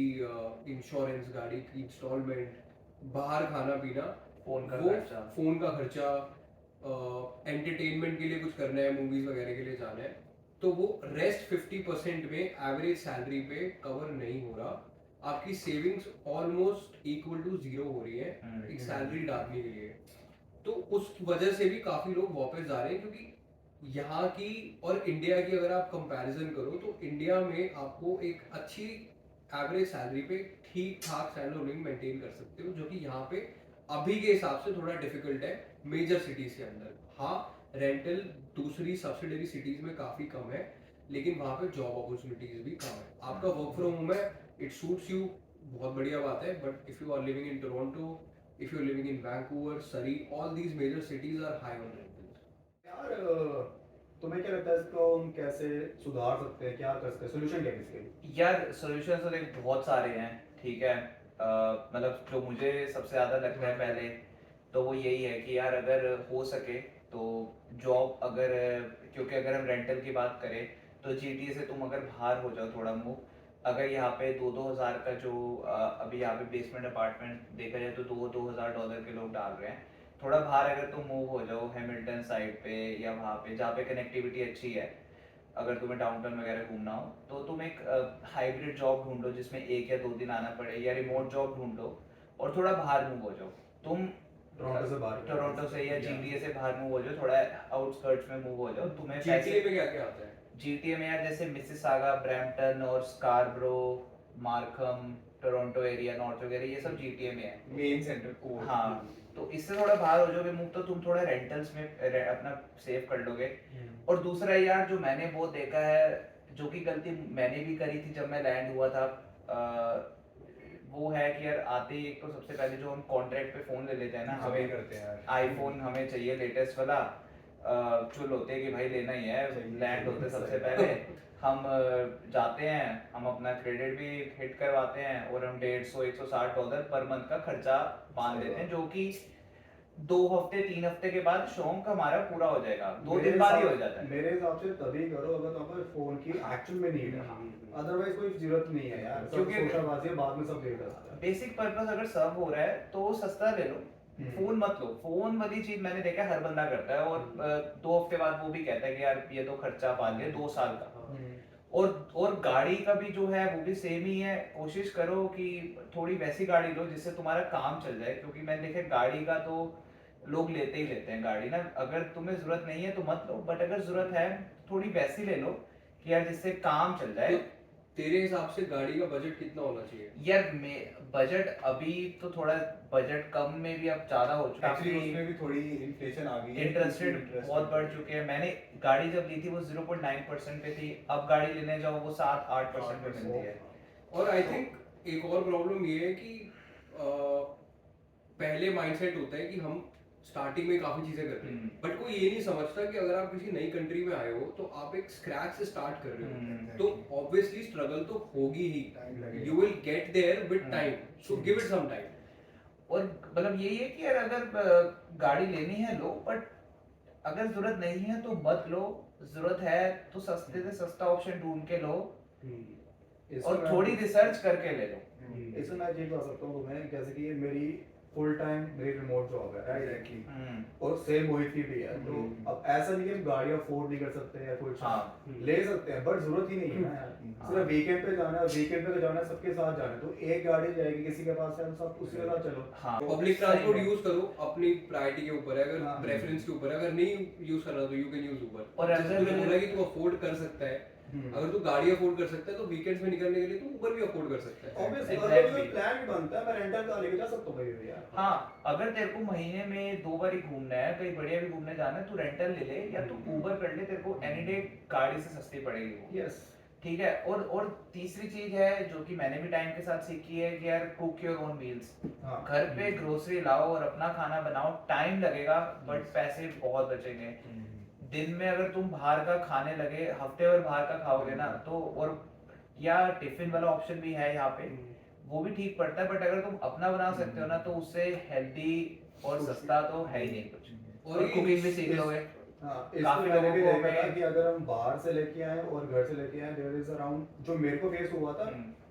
इंश्योरेंस, गाड़ी की इंस्टॉलमेंट, बाहर खाना पीना, फोन का वो खर्चा। फोन का खर्चा, एंटरटेनमेंट के लिए कुछ करना है, मूवीज वगैरह के लिए जाना है, तो वो रेस्ट 50% में एवरेज सैलरी पे कवर नहीं हो रहा। आपकी सेविंग्स ऑलमोस्ट इक्वल टू 0 हो रही है एक सैलरी डालने के लिए। तो उस वजह से भी काफी लोग वापस जा रहे हैं, क्योंकि यहाँ की और इंडिया की अगर आप कंपैरिजन करो, तो इंडिया में आपको एक अच्छी एवरेज सैलरी पे ठीक ठाक स्टैंडर्ड ऑफ लिविंग मेंटेन कर सकते हो, जो कि यहाँ पे अभी के हिसाब से थोड़ा डिफिकल्ट है मेजर सिटीज के अंदर। हाँ, रेंटल दूसरी सब्सिडरी सिटीज में काफी कम है, लेकिन वहाँ पे जॉब अपॉर्चुनिटीज भी कम है। आपका वर्क फ्रॉम होम है, इट सूट्स यू, बहुत बढ़िया बात है, but if you are living in Toronto, if you are living in Vancouver, Surrey, all these major cities are high on rentals. यार तुम्हें क्या लगता है इसको हम कैसे सुधार सकते हैं, क्या कर सकते हैं, सोल्यूशन क्या है इसके? यार सॉल्यूशन तो देख बहुत सारे हैं, ठीक है। मतलब जो मुझे सबसे ज़्यादा लगता है पहले तो वो यही है कि यार अगर हो सके तो जॉब अगर, क्योंकि अगर हम रेंटल की बात करें तो जीटीए से तुम अगर बाहर हो जाओ थोड़ा मूव, अगर यहाँ पे 2-2 हज़ार का जो अभी यहाँ पे बेसमेंट अपार्टमेंट देखा जाए तो $2,000 के लोग डाल रहे हैं। थोड़ा बाहर अगर तुम मूव हो जाओ हैमिल्टन साइड पे या वहाँ पे जहाँ पे कनेक्टिविटी अच्छी है, अगर तुम्हें डाउनटाउन वगैरह घूमना हो तो तुम एक हाइब्रिड जॉब ढूंढो जिसमें 1 या 2 दिन आना पड़े, या रिमोट जॉब ढूंढो और थोड़ा बाहर मूव हो जाओ तुम। टोरंटो से बाहर? टोरंटो से या जीटीए से बाहर मूव हो जाओ, थोड़ा आउटस्कर्ट्स में मूव हो जाओ, तुम्हें जीटीए में क्या क्या आता है? जीटीए में यार जैसे मिसिसागा, ब्रैम्पटन और Scarborough, Markham, Toronto area, north वगैरह ये सब जीटीए में है, मेन सेंटर कोर। हाँ। तो इससे थोड़ा बाहर हो जाओगे मूव तो तुम थोड़ा रेंटल्स में अपना सेव कर लोगे। और दूसरा यार जो मैंने वो देखा है, जो कि गलती मैंने भी करी थी जब मैं लैंड हुआ था, वो है कि यार आते ही एक तो सबसे पहले जो हम कॉन्ट्रैक्ट पे फोन ले लेते हैं ना, सभी हमें करते हैं यार। आईफोन हमें चाहिए लेटेस्ट वाला, चुल होते हैं कि भाई लेना ही है, चाहिए, लैंड होते सही। सबसे पहले हम जाते हैं, हम अपना क्रेडिट भी हिट करवाते हैं और हम $150-160 पर मंथ का खर्चा मान लेते हैं, जो कि 2 हफ्ते 3 हफ्ते के बाद शौक हमारा पूरा हो जाएगा, 2 दिन बाद ही हो जाता है। मेरे हिसाब से तभी करो अगर तुम्हारे फोन की एक्चुअल में नीड है, अदरवाइज कोई जरूरत नहीं है यार, सब क्योंकि- सोशाबाजी है, बाद में सब देख सकता है। बेसिक पर्पस अगर सर्व हो रहा है तो सस्ता ले लो, फोन मत लो। फोन वाली चीज मैंने देखा है हर बंदा करता है और 2 हफ्ते बाद वो भी कहता है कि यार ये तो खर्चा पाल लिया 2 साल का। और गाड़ी का भी जो है वो भी सेम ही है, कोशिश करो कि थोड़ी वैसी गाड़ी लो जिससे तुम्हारा काम चल जाए, क्योंकि मैंने देखा गाड़ी का तो लोग लेते ही लेते हैं गाड़ी ना, अगर तुम्हें जरूरत नहीं है तो मत लो, बट अगर जरूरत है थोड़ी वैसी ले लो कि यार जिससे काम चल जाए। तो तेरे हिसाब से गाड़ी का बजट कितना होना चाहिए? यार बजट अभी तो थोड़ा बजट कम में भी अब ज्यादा हो चुका एक्चुअली है, उसमें भी थोड़ी इन्फ्लेशन आ गई है, इंटरेस्ट रेट interest बहुत rate। बढ़ चुके हैं। मैंने गाड़ी जब ली थी वो 0.9% पे थी, अब गाड़ी लेने जाओ वो 7-8% पे मिलती है। और आई थिंक एक और प्रॉब्लम ये है कि पहले माइंडसेट होता है कि हम स्टार्टिंग में काफी चीजें कर रहे हैं, बट कोई ये नहीं समझता कि अगर आप किसी नई कंट्री में आए हो तो आप एक स्क्रैच से स्टार्ट कर रहे हो, तो ऑब्वियसली स्ट्रगल तो होगी ही, Time लगेगा। You will get there with time, so give it some time. और मतलब यही है कि यार अगर गाड़ी लेनी है लो, बट अगर जरूरत नहीं है तो मत लो, जरूरत है तो सस्ते से सस्ता ऑप्शन ढूंढ के लो और थोड़ी रिसर्च करके ले लो। इसमें मैं ये कह सकता हूँ तुम्हें, जैसे कि ये मेरी फुल टाइम मेरी रिमोट जॉब है, Exactly। और सेम मोहित की भी है, तो अब ऐसा नहीं कि हम गाड़ी अफोर्ड नहीं कर सकते या कुछ, हाँ। ले सकते हैं बट जरूरत ही नहीं है ना यार, सिर्फ वीकेंड पे जाना है, वीकेंड पे जाना है सबके साथ जाना है, तो एक गाड़ी जाएगी किसी के पास है, हम सब उसी के साथ चलो। हाँ, पब्लिक ट्रांसपोर्ट यूज करो, अपनी प्रायोरिटी के ऊपर है, अगर हाँ। प्रेफरेंस के ऊपर है, अगर नहीं यूज करना तो यू कैन यूज उबर। और जैसे अगर- तुमने बोला कि तू अफोर्ड कर सकता है, अगर तू गाड़ी अफोर्ड कर सकता है तो वीकेंड्स में निकलने के लिए तू उबर भी अफोर्ड कर सकता है। Obviously Exactly। प्लान भी बनता है, मैं रेंटल कार लेके जा सकता हूँ कहीं भी यार। हाँ, अगर तेरे को महीने में 2 बार ही घूमना है, कहीं बढ़िया भी घूमने जाना है, तू रेंटल ले ले या तू उबर कर ले, तेरे को एनी डे गाड़ी से सस्ती पड़ेगी वो। यस। ठीक है। और तीसरी चीज है जो कि मैंने भी टाइम के साथ सीखी है कि यार कुक योर ओन मील्स। हाँ। घर पे ग्रोसरी लाओ और अपना खाना बनाओ, टाइम लगेगा बट पैसे बहुत बचेंगे। दिन में अगर तुम बाहर का खाने लगे, हफ्ते भर बाहर का खाओगे ना तो, और या टिफिन वाला ऑप्शन भी है यहाँ पे, वो भी ठीक पड़ता है, बट अगर तुम अपना बना सकते हो ना तो उससे हेल्दी और सस्ता तो है ही नहीं कुछ, और ये कुकिंग भी सीख लोगे। हाँ, काफी इसमें मैंने भी लोगों को देखा था हमें- कि अगर हम बाहर से लेके आए और घर से लेके आए, देयर इज अराउंड, जो मेरे को फेस हुआ था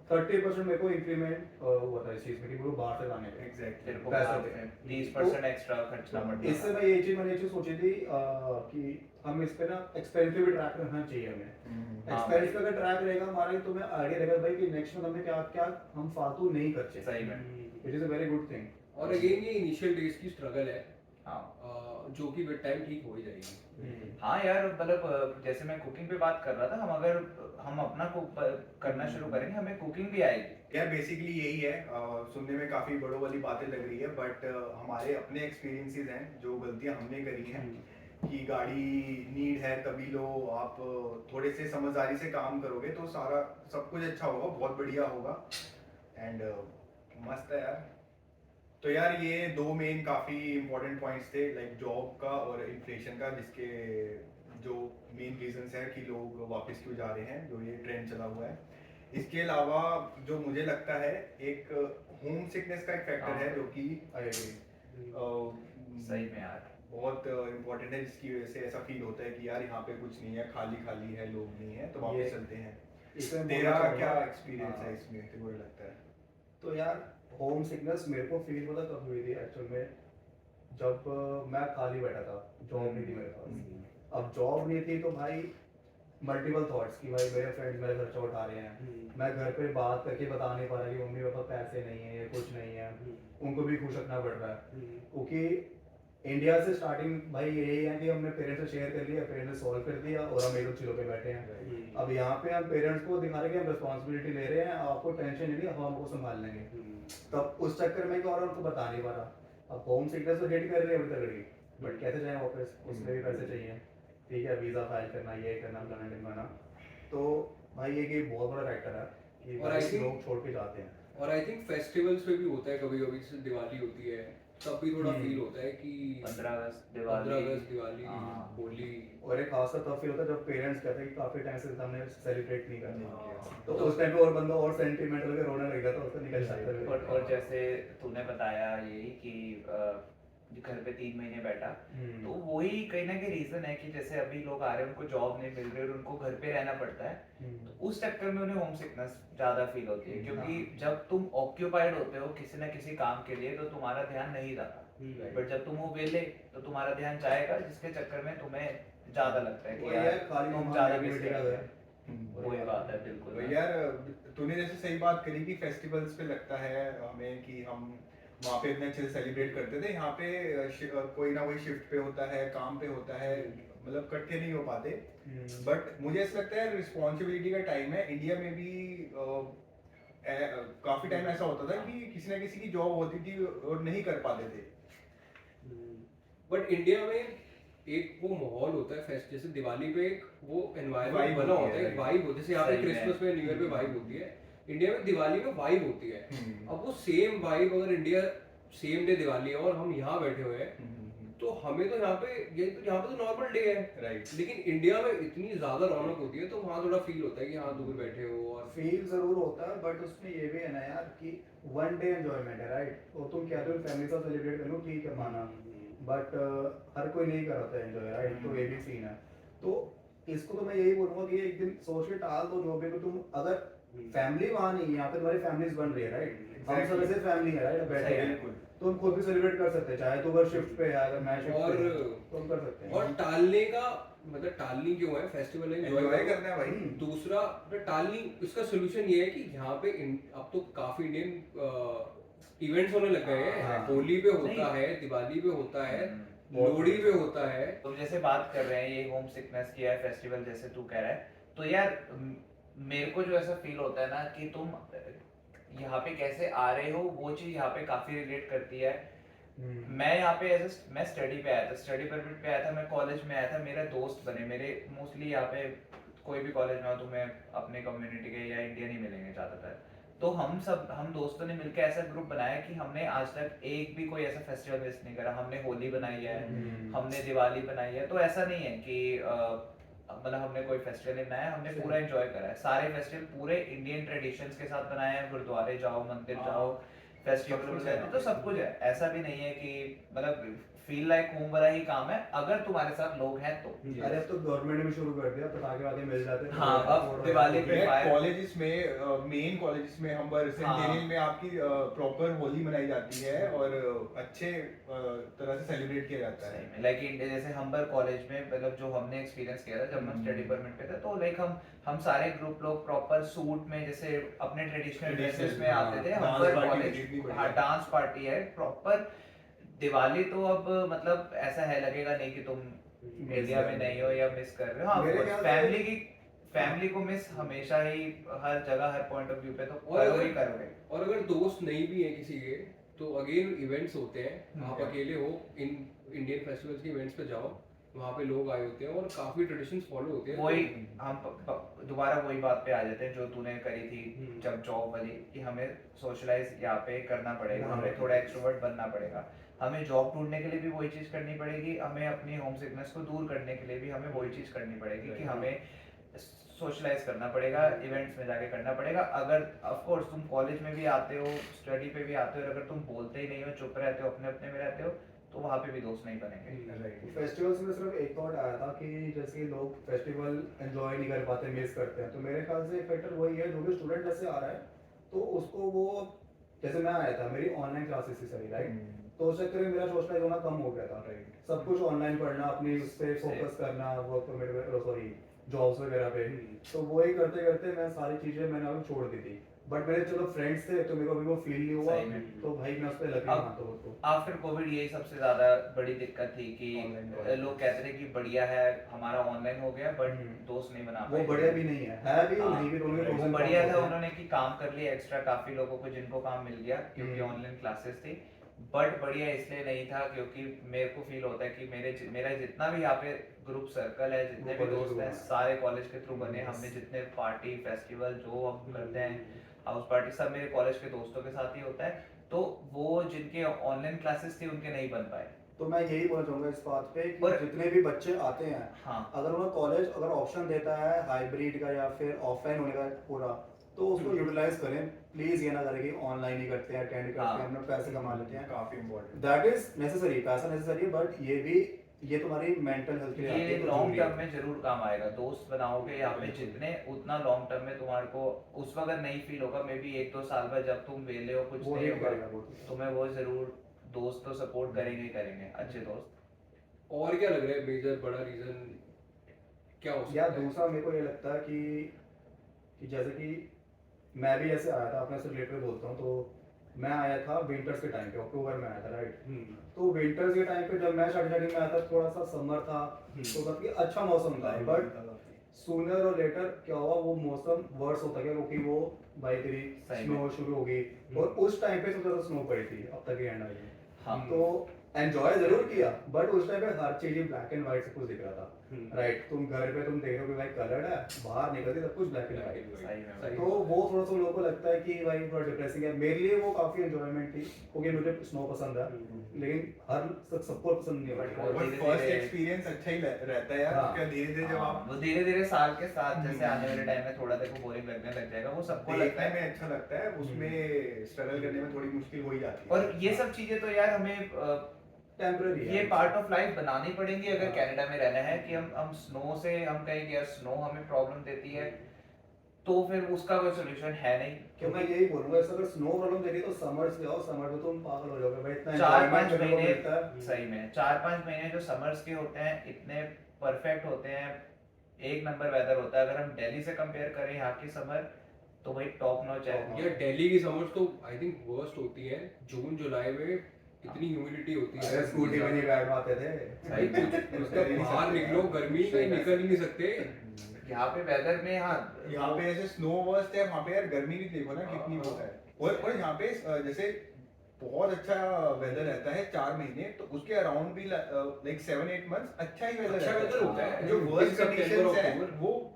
30% मेरे को इंक्रीमेंट हुआ था इस चीज में कि वो बाहर से लाने का। Exactly। तेरे को पैसे बाहर पे। से 30% एक्स्ट्रा खर्चना पड़ता इससे है। मैं ये चीज सोची थी कि हम इस पे ना एक्सपेंस भी ट्रैक रखना चाहिए हमें। हाँ एक्सपेंस भाई। का अगर ट्रैक रहेगा हमारा, तो हमें आइडिया रहेगा भाई कि नेक्स्ट मंथ हमें क्या क्या हम फालतू नहीं खर्चे। सही में। It is a very good thing. और अगेन ये इनिशियल डेज की स्ट्रगल है, हाँ जो कि विद टाइम ठीक हो ही जाएगी। हाँ यार, मतलब जैसे मैं कुकिंग पे बात कर रहा था, हम अपना कुक करना शुरू करेंगे, हमें कुकिंग भी आएगी। यार बेसिकली यही है, सुनने में काफी बड़ों वाली बातें लग रही है, बट हमारे अपने एक्सपीरियंसेस हैं, जो गलतियां हमने करी हैं कि गाड़ी नीड है तभी लो, आप थोड़े से समझदारी से काम करोगे तो सारा सब कुछ अच्छा होगा, बहुत बढ़िया होगा एंड मस्त है यार। तो यार ये 2 मेन काफी इंपॉर्टेंट पॉइंट्स थे, लाइक जॉब का और इन्फ्लेशन का, जो मेन रीजंस है कि लोग वापस क्यों जा रहे हैं, जो ये ट्रेंड चला हुआ है। इसके अलावा जो मुझे लगता है एक होम सिकनेस का एक फैक्टर है, जो कि सही में यार बहुत इम्पोर्टेंट है, जिसकी वजह से ऐसा फील होता है कि यार यहाँ पे कुछ नहीं है, खाली खाली है, लोग नहीं है, तो ये- वापस चलते हैं। इसमें तेरा बोलना चाहूंगा- क्या एक्सपीरियंस है हाँ। इसमें, तेरे को ये लगता है? तो यार होम सिकनेस मेरे को फील पता कब हुई थी एक्चुअल में, जब मैं खाली बैठा था, जॉब नहीं थी मेरे पास। अब जॉब नहीं थी तो भाई मल्टीपल थॉट्स कि भाई मेरे फ्रेंड्स मेरा खर्चा उठा रहे हैं, मैं घर पे बात करके बता नहीं पा रहा कि मम्मी पापा पैसे नहीं है या कुछ नहीं है, उनको भी खुश रखना पड़ रहा है। क्योंकि इंडिया से स्टार्टिंग भाई यही है कि हमने पेरेंट्स से शेयर कर लिया, पेरेंट्स ने सॉल्व कर दिया और हम एक चिलो पे बैठे हैं। अब यहाँ पे हम पेरेंट्स को दिखा रहे हैं कि हम रिस्पॉन्सिबिलिटी ले रहे हैं, आपको टेंशन नहीं, हम हमको संभाल लेंगे। तब उस चक्कर में क्या हो रहा है, उनको बता नहीं पा रहा। अब होम सिकनेस तो डेट कर रही है अभी तक, बट कैसे जाए वापस, उसमें भी पैसे चाहिए, ठीक है, वीज़ा फाइल करना, ये करना, फलाना ढिमकाना। तो भाई ये बहुत बड़ा फैक्टर है कि और भाई I think- लोग छोड़ के जाते हैं। और आई थिंक फेस्टिवल्स पे भी होता है कभी कभी, जैसे दिवाली होती है तब भी थोड़ा फील होता है कि 15 अगस्त 15 दिवाली अगस्त दिवाली हाँ। होली। और एक खास तब फील होता है जब पेरेंट्स कहते हैं कि काफी टाइम से हमने सेलिब्रेट नहीं नहीं करना, किया। तो उस टाइम पे और बंदा और सेंटिमेंटल होकर रोने लग जाता है, उसका निकल जाता है। और जैसे तूने बताया यही कि घर पे 3 महीने बैठा, तो वही कहीं ना कहीं रीजन है कि जैसे अभी लोग आ रहे हैं, उनको जॉब नहीं मिल रही और उनको घर पे रहना पड़ता है, तो उस चक्कर में उन्हें होम सिकनेस ज्यादा फील होती है। क्योंकि जब तुम ऑक्यूपाइड होते हो किसी ना किसी काम के लिए तो तुम्हारा ध्यान नहीं जाता, बट जब तुम हो वेले तो तुम्हारा ध्यान जाएगा, जिसके चक्कर में तुम्हें ज्यादा लगता है कि यार तुम ज्यादा बिजी है। वही बात है बिल्कुल। तो यार तूने जैसे सही बात करी कि फेस्टिवल्स पे लगता है हमें कि हम वहाँ पे इतने अच्छे से सेलिब्रेट करते थे, यहाँ पे कोई ना कोई शिफ्ट पे होता है, काम पे होता है, मतलब इकट्ठे नहीं हो पाते। बट मुझे ऐसा लगता है रिस्पॉन्सिबिलिटी का टाइम है। इंडिया में भी काफी टाइम ऐसा होता था कि किसी ना किसी की जॉब होती थी और नहीं कर पाते थे। बट इंडिया में एक वो माहौल होता है फेस्ट, जैसे दिवाली पे एक वो एनवायरनमेंट Vibe बना होती होता है, है, एक वाइब होती है, जैसे यहाँ पे सही में। क्रिसमस में, न्यू ईयर पे वाइब होती है, इंडिया में दिवाली में वाइब होती है। अब वो सेम वाइब अगर इंडिया सेम डे दिवाली है और हम यहाँ बैठे हुए हैं, तो हमें तो यहाँ पे ये तो यहाँ पे तो नॉर्मल डे है, राइट। लेकिन इंडिया में इतनी ज्यादा रौनक होती है, तो वहाँ थोड़ा फील होता है कि हाँ दूर बैठे हो। और फील जरूर होता है, बट उसमें ये भी है ना यार कि वन डे एंजॉयमेंट है, राइट। और तुम कहते हो फैमिली के साथ सेलिब्रेट कर लो, ठीक है माना, बट हर कोई नहीं कराता है एंजॉय, राइट। तो ये भी सीन है। तो इसको तो मैं यही बोलूंगा कि एक दिन सोच के टाल दो जो भी, तो तुम अगर फैमिली वहाँ नहीं है, यहाँ पे तुम्हारी फैमिलीज बन रही है, राइट। हम सब ऐसे फैमिली है, राइट, बैठे हैं, बिल्कुल। तो हम खुद भी सेलिब्रेट कर सकते हैं, चाहे तो अगर शिफ्ट पे है, अगर मैं शिफ्ट और- पे हूं, तो हम कर सकते हैं। और टालने का मतलब टालनी क्यों है, फेस्टिवल एंजॉय करना है भाई। दूसरा टालनी, इसका सोल्यूशन ये है कि यहाँ पे अब तो काफी इंडियन इवेंट्स होने लग गए हैं। हाँ। होली पे होता नहीं। है, दिवाली पे होता है, बहुत लोहड़ी पे होता है। तो जैसे बात कर रहे हैं ये होम सिकनेस की है, फेस्टिवल जैसे तू कह रहा है, तो यार मेरे को जो ऐसा फील होता है ना कि तुम यहाँ पे कैसे आ रहे हो, वो चीज यहाँ पे काफी रिलेट करती है। मैं यहाँ पे मैं स्टडी पे आया था, स्टडी परमिट पे आया था, मैं कॉलेज में आया था, मेरे दोस्त बने, मेरे मोस्टली यहाँ पे कोई भी कॉलेज में हो तुम्हें अपने कम्युनिटी के या इंडियन ही मिलेंगे ज़्यादातर। तो हम दोस्तों ने मिलकर ऐसा ग्रुप बनाया कि हमने आज तक एक भी कोई ऐसा फेस्टिवल मिस नहीं करा। हमने होली बनाई है, हमने दिवाली बनाई है, तो ऐसा नहीं है कि मतलब हमने कोई फेस्टिवल नहीं बनाया, हमने पूरा एंजॉय करा है। सारे फेस्टिवल पूरे इंडियन ट्रेडिशंस के साथ बनाए हैं, गुरुद्वारे जाओ, मंदिर जाओ, फेस्टिवल तो सब कुछ है। ऐसा भी नहीं है कि मतलब फील लाइक होम वाला ही काम है, अगर तुम्हारे साथ लोग हैं तो। अरे अब तो गवर्नमेंट ने भी शुरू कर दिया, पटाखे वाखे मिल जाते हैं। हाँ, अब दिवाली पे कॉलेजेस में, मेन कॉलेजेस में हम सेंटेनियल में आपकी प्रॉपर होली मनाई जाती है और अच्छे तरह से सेलिब्रेट किया जाता है। लाइक जैसे हम्बर कॉलेज में मतलब जो हमने एक्सपीरियंस किया था जब हम स्टडी परमिट पे थे, तो लाइक हम सारे ग्रुप लोग प्रॉपर सूट में जैसे अपने ट्रेडिशनल ड्रेसेस में आते थे। हम्बर कॉलेज हाँ डांस पार्टी है प्रॉपर। दिवाली तो अब मतलब ऐसा है लगेगा नहीं कि तुम इंडिया में नहीं हो या मिस कर रहे हो। मेरे हाँ, ख्याल से- फैमिली को मिस हमेशा ही हर जगह हर पॉइंट ऑफ व्यू पे तो और करोगे ही करोगे। और अगर दोस्त नहीं भी है किसी के, तो अगेन इवेंट्स होते हैं, आप अकेले हो इन इंडियन फेस्टिवल्स के इवेंट्स पे जाओ, वहाँ पे लोग आए होते हैं और काफी ट्रेडिशंस फॉलो होते हैं। वही हम दोबारा वही बात पे आ जाते हैं जो तूने करी थी जब जॉब वाली, कि हमें सोशलाइज यहाँ पे करना पड़ेगा, हमें थोड़ा एक्सट्रोवर्ट बनना पड़ेगा। हमें जॉब ढूंढने के लिए भी वही चीज़ करनी पड़ेगी, हमें अपनी होम सिकनेस को दूर करने के लिए भी हमें वही चीज़ करनी पड़ेगी कि हमें सोशलाइज करना पड़ेगा, इवेंट्स में जाके करना पड़ेगा। अगर ऑफ कोर्स तुम कॉलेज में भी आते हो, स्टडी पे भी आते हो, और अगर तुम बोलते ही नहीं हो, चुप रहते हो, अपने अपने में रहते हो, तो वहाँ पे भी दोस्त नहीं बनेंगे। फेस्टिवल्स में सिर्फ एक थॉट आया था कि जैसे कि लोग फेस्टिवल एंजॉय नहीं कर पाते, मिस करते हैं, तो मेरे ख्याल से फैक्टर वही है, जो भी स्टूडेंट जैसे आ रहा है तो उसको वो, जैसे मैं आया था, मेरी ऑनलाइन क्लासेस थी सारी, राइट, तो उस चक्कर में मेरा सोशलाइज होना कम हो गया था, राइट, सब कुछ ऑनलाइन पढ़ना, अपनी उस पर फोकस करना, वर्क परमिट, सॉरी जॉब्स वगैरह पे, तो वो ही करते करते मैं सारी चीज़ें मैंने अभी छोड़ दी थी। बट मेरे चलो फ्रेंड्स थे तो मेरे को अभी वो फील नहीं हुआ, सही में। तो भाई मैं उस पर लग अब- गया तो उसको। आफ्टर कोविड यही सबसे ज्यादा बड़ी दिक्कत थी कि Online लोग कहते थे कि बढ़िया है हमारा ऑनलाइन हो गया, बट दोस्त नहीं बना वो पाए। बढ़िया भी नहीं है भी हाँ, नहीं भी, दोनों के pros वो and बढ़िया cons था होते हैं। उन्होंने कि काम कर लिया एक्स्ट्रा, काफी लोगों को जिनको काम मिल गया क्योंकि हम्म। ऑनलाइन क्लासेस थी। बट बढ़िया इसलिए नहीं था क्योंकि मेरे को फील होता है कि मेरा जितना भी यहाँ पे ग्रुप सर्कल है, जितने वो भी college दोस्त के हैं, through बना है। सारे कॉलेज के थ्रू बने। Yes. हमने जितने पार्टी फेस्टिवल जो हम करते हैं, हाउस पार्टी, सब मेरे कॉलेज के दोस्तों के साथ ही होता है। तो वो जिनके ऑनलाइन क्लासेस थी उनके नहीं बन पाए। तो मैं यही बोलना चाहूंगा इस बात पे कि और- जितने भी बच्चे आते हैं, हाँ, अगर उन्हें कॉलेज अगर ऑप्शन देता है हाइब्रिड का या फिर ऑफलाइन होने का पूरा, तो उसको यूटिलाइज करें। प्लीज ये ना करें कि ऑनलाइन ही करते हैं, अटेंड करते हैं, अपना पैसे कमा लेते हैं। काफी इम्पोर्टेंट। दैट इज नेसेसरी, पैसा नेसेसरी है, बट ये भी, ये तुम्हारी मेंटल हेल्थ के लिए आती ये है, तो लॉन्ग जरूरी है। टर्म में जरूर काम आएगा। दोस्त बनाओगे यहाँ पे जितने, उतना लॉन्ग टर्म में तुम्हारे को उस वक्त नहीं फील होगा। मे बी 1-2 साल बाद जब तुम वेले हो, कुछ वो नहीं ही करेगा होगा, वो। तुम्हें वो जरूर दोस्त तो सपोर्ट करेंगे ही करेंगे, अच्छे दोस्त। और क्या लग रहा है मेजर बड़ा रीजन क्या हो सकता या है? दूसरा मेरे को ये लगता है कि जैसे कि मैं भी ऐसे आया था, अपने से रिलेटेड बोलता हूँ, तो मैं आया था विंटर्स के टाइम पे, अक्टूबर में आया था, राइट। तो विंटर्स के टाइम पे जब मैं स्टार्टिंग में आया था, थोड़ा सा समर था, तो मतलब कि अच्छा मौसम था, बट सूनर और लेटर क्या हुआ, वो मौसम वर्स होता गया, क्योंकि वो भाई तेरी सही स्नो शुरू हो गई, और उस टाइम पे सबसे ज्यादा स्नो पड़ी थी अब तक के एंड में। हाँ, तो एंजॉय जरूर किया, बट उस टाइम पे हर चीज ब्लैक एंड व्हाइट सब कुछ दिख रहा था, राइट। तुम घर पे तुम देख रहे हो कि भाई कलर्ड है, बाहर निकलते सब कुछ ब्लैक एंड व्हाइट। सही में सही। तो वो थोड़ा सा लोगों को लगता है कि भाई थोड़ा डिप्रेसिंग है। मेरे लिए वो काफी एंजॉयमेंट थी, क्योंकि मुझे स्नो पसंद है, लेकिन हर सबको पसंद नहीं But होता। वो और धीरे-धीरे- फर्स्ट एक्सपीरियंस अच्छा ही रहता है यार, हाँ। उसके धीरे धीरे जब हाँ। आप वो धीरे धीरे साल के साथ जैसे आने वाले टाइम में थोड़ा देखो बोरिंग लगने लग जाएगा, वो सबको लगता देखने है। में अच्छा लगता है, उसमें स्ट्रगल करने में थोड़ी मुश्किल हो ही जाती है। और ये सब चीजें तो यार हमें टेम्पररी ये पार्ट ऑफ लाइफ बनानी पड़ेंगी अगर हाँ। कनाडा में रहना है। कि हम स्नो से हम कहें कि यार स्नो हमें प्रॉब्लम देती है, तो फिर उसका कोई सोल्यूशन है नहीं। क्यों मैं यही बोलूंगा, ऐसा अगर स्नो प्रॉब्लम दे रही है तो समर्स पे आओ, समर में तुम पागल हो जाओगे भाई, इतना 4-5 enjoyment करने को महीने मिलता है। सही में 4-5 महीने जो समर्स के होते हैं इतने परफेक्ट होते हैं, एक नंबर वेदर होता है। अगर हम दिल्ली से कंपेयर करें यहाँ की समर, तो भाई टॉप नॉच है। यार दिल्ली की समर्स तो आई थिंक वर्स्ट होती है। जून जुलाई में इतनी ह्यूमिडिटी होती है, अरे स्कूटी में नहीं बैठ पाते थे। भाई कुछ मतलब बाहर निकलो गर्मी में निकल ही नहीं सकते। यहाँ पे वेदर में, हाँ यहाँ पे ऐसे स्नो वर्स्ट है, वहाँ पे यार गर्मी भी देखो ना कितनी वो है। और यहाँ पे जैसे बहुत अच्छा वेदर रहता है 4 महीने, तो उसके अराउंड भी लाइक 7-8 मंथ्स अच्छा ही वेदर अच्छा weather होता है। जो वर्स्ट September, कंडीशंस है October। वो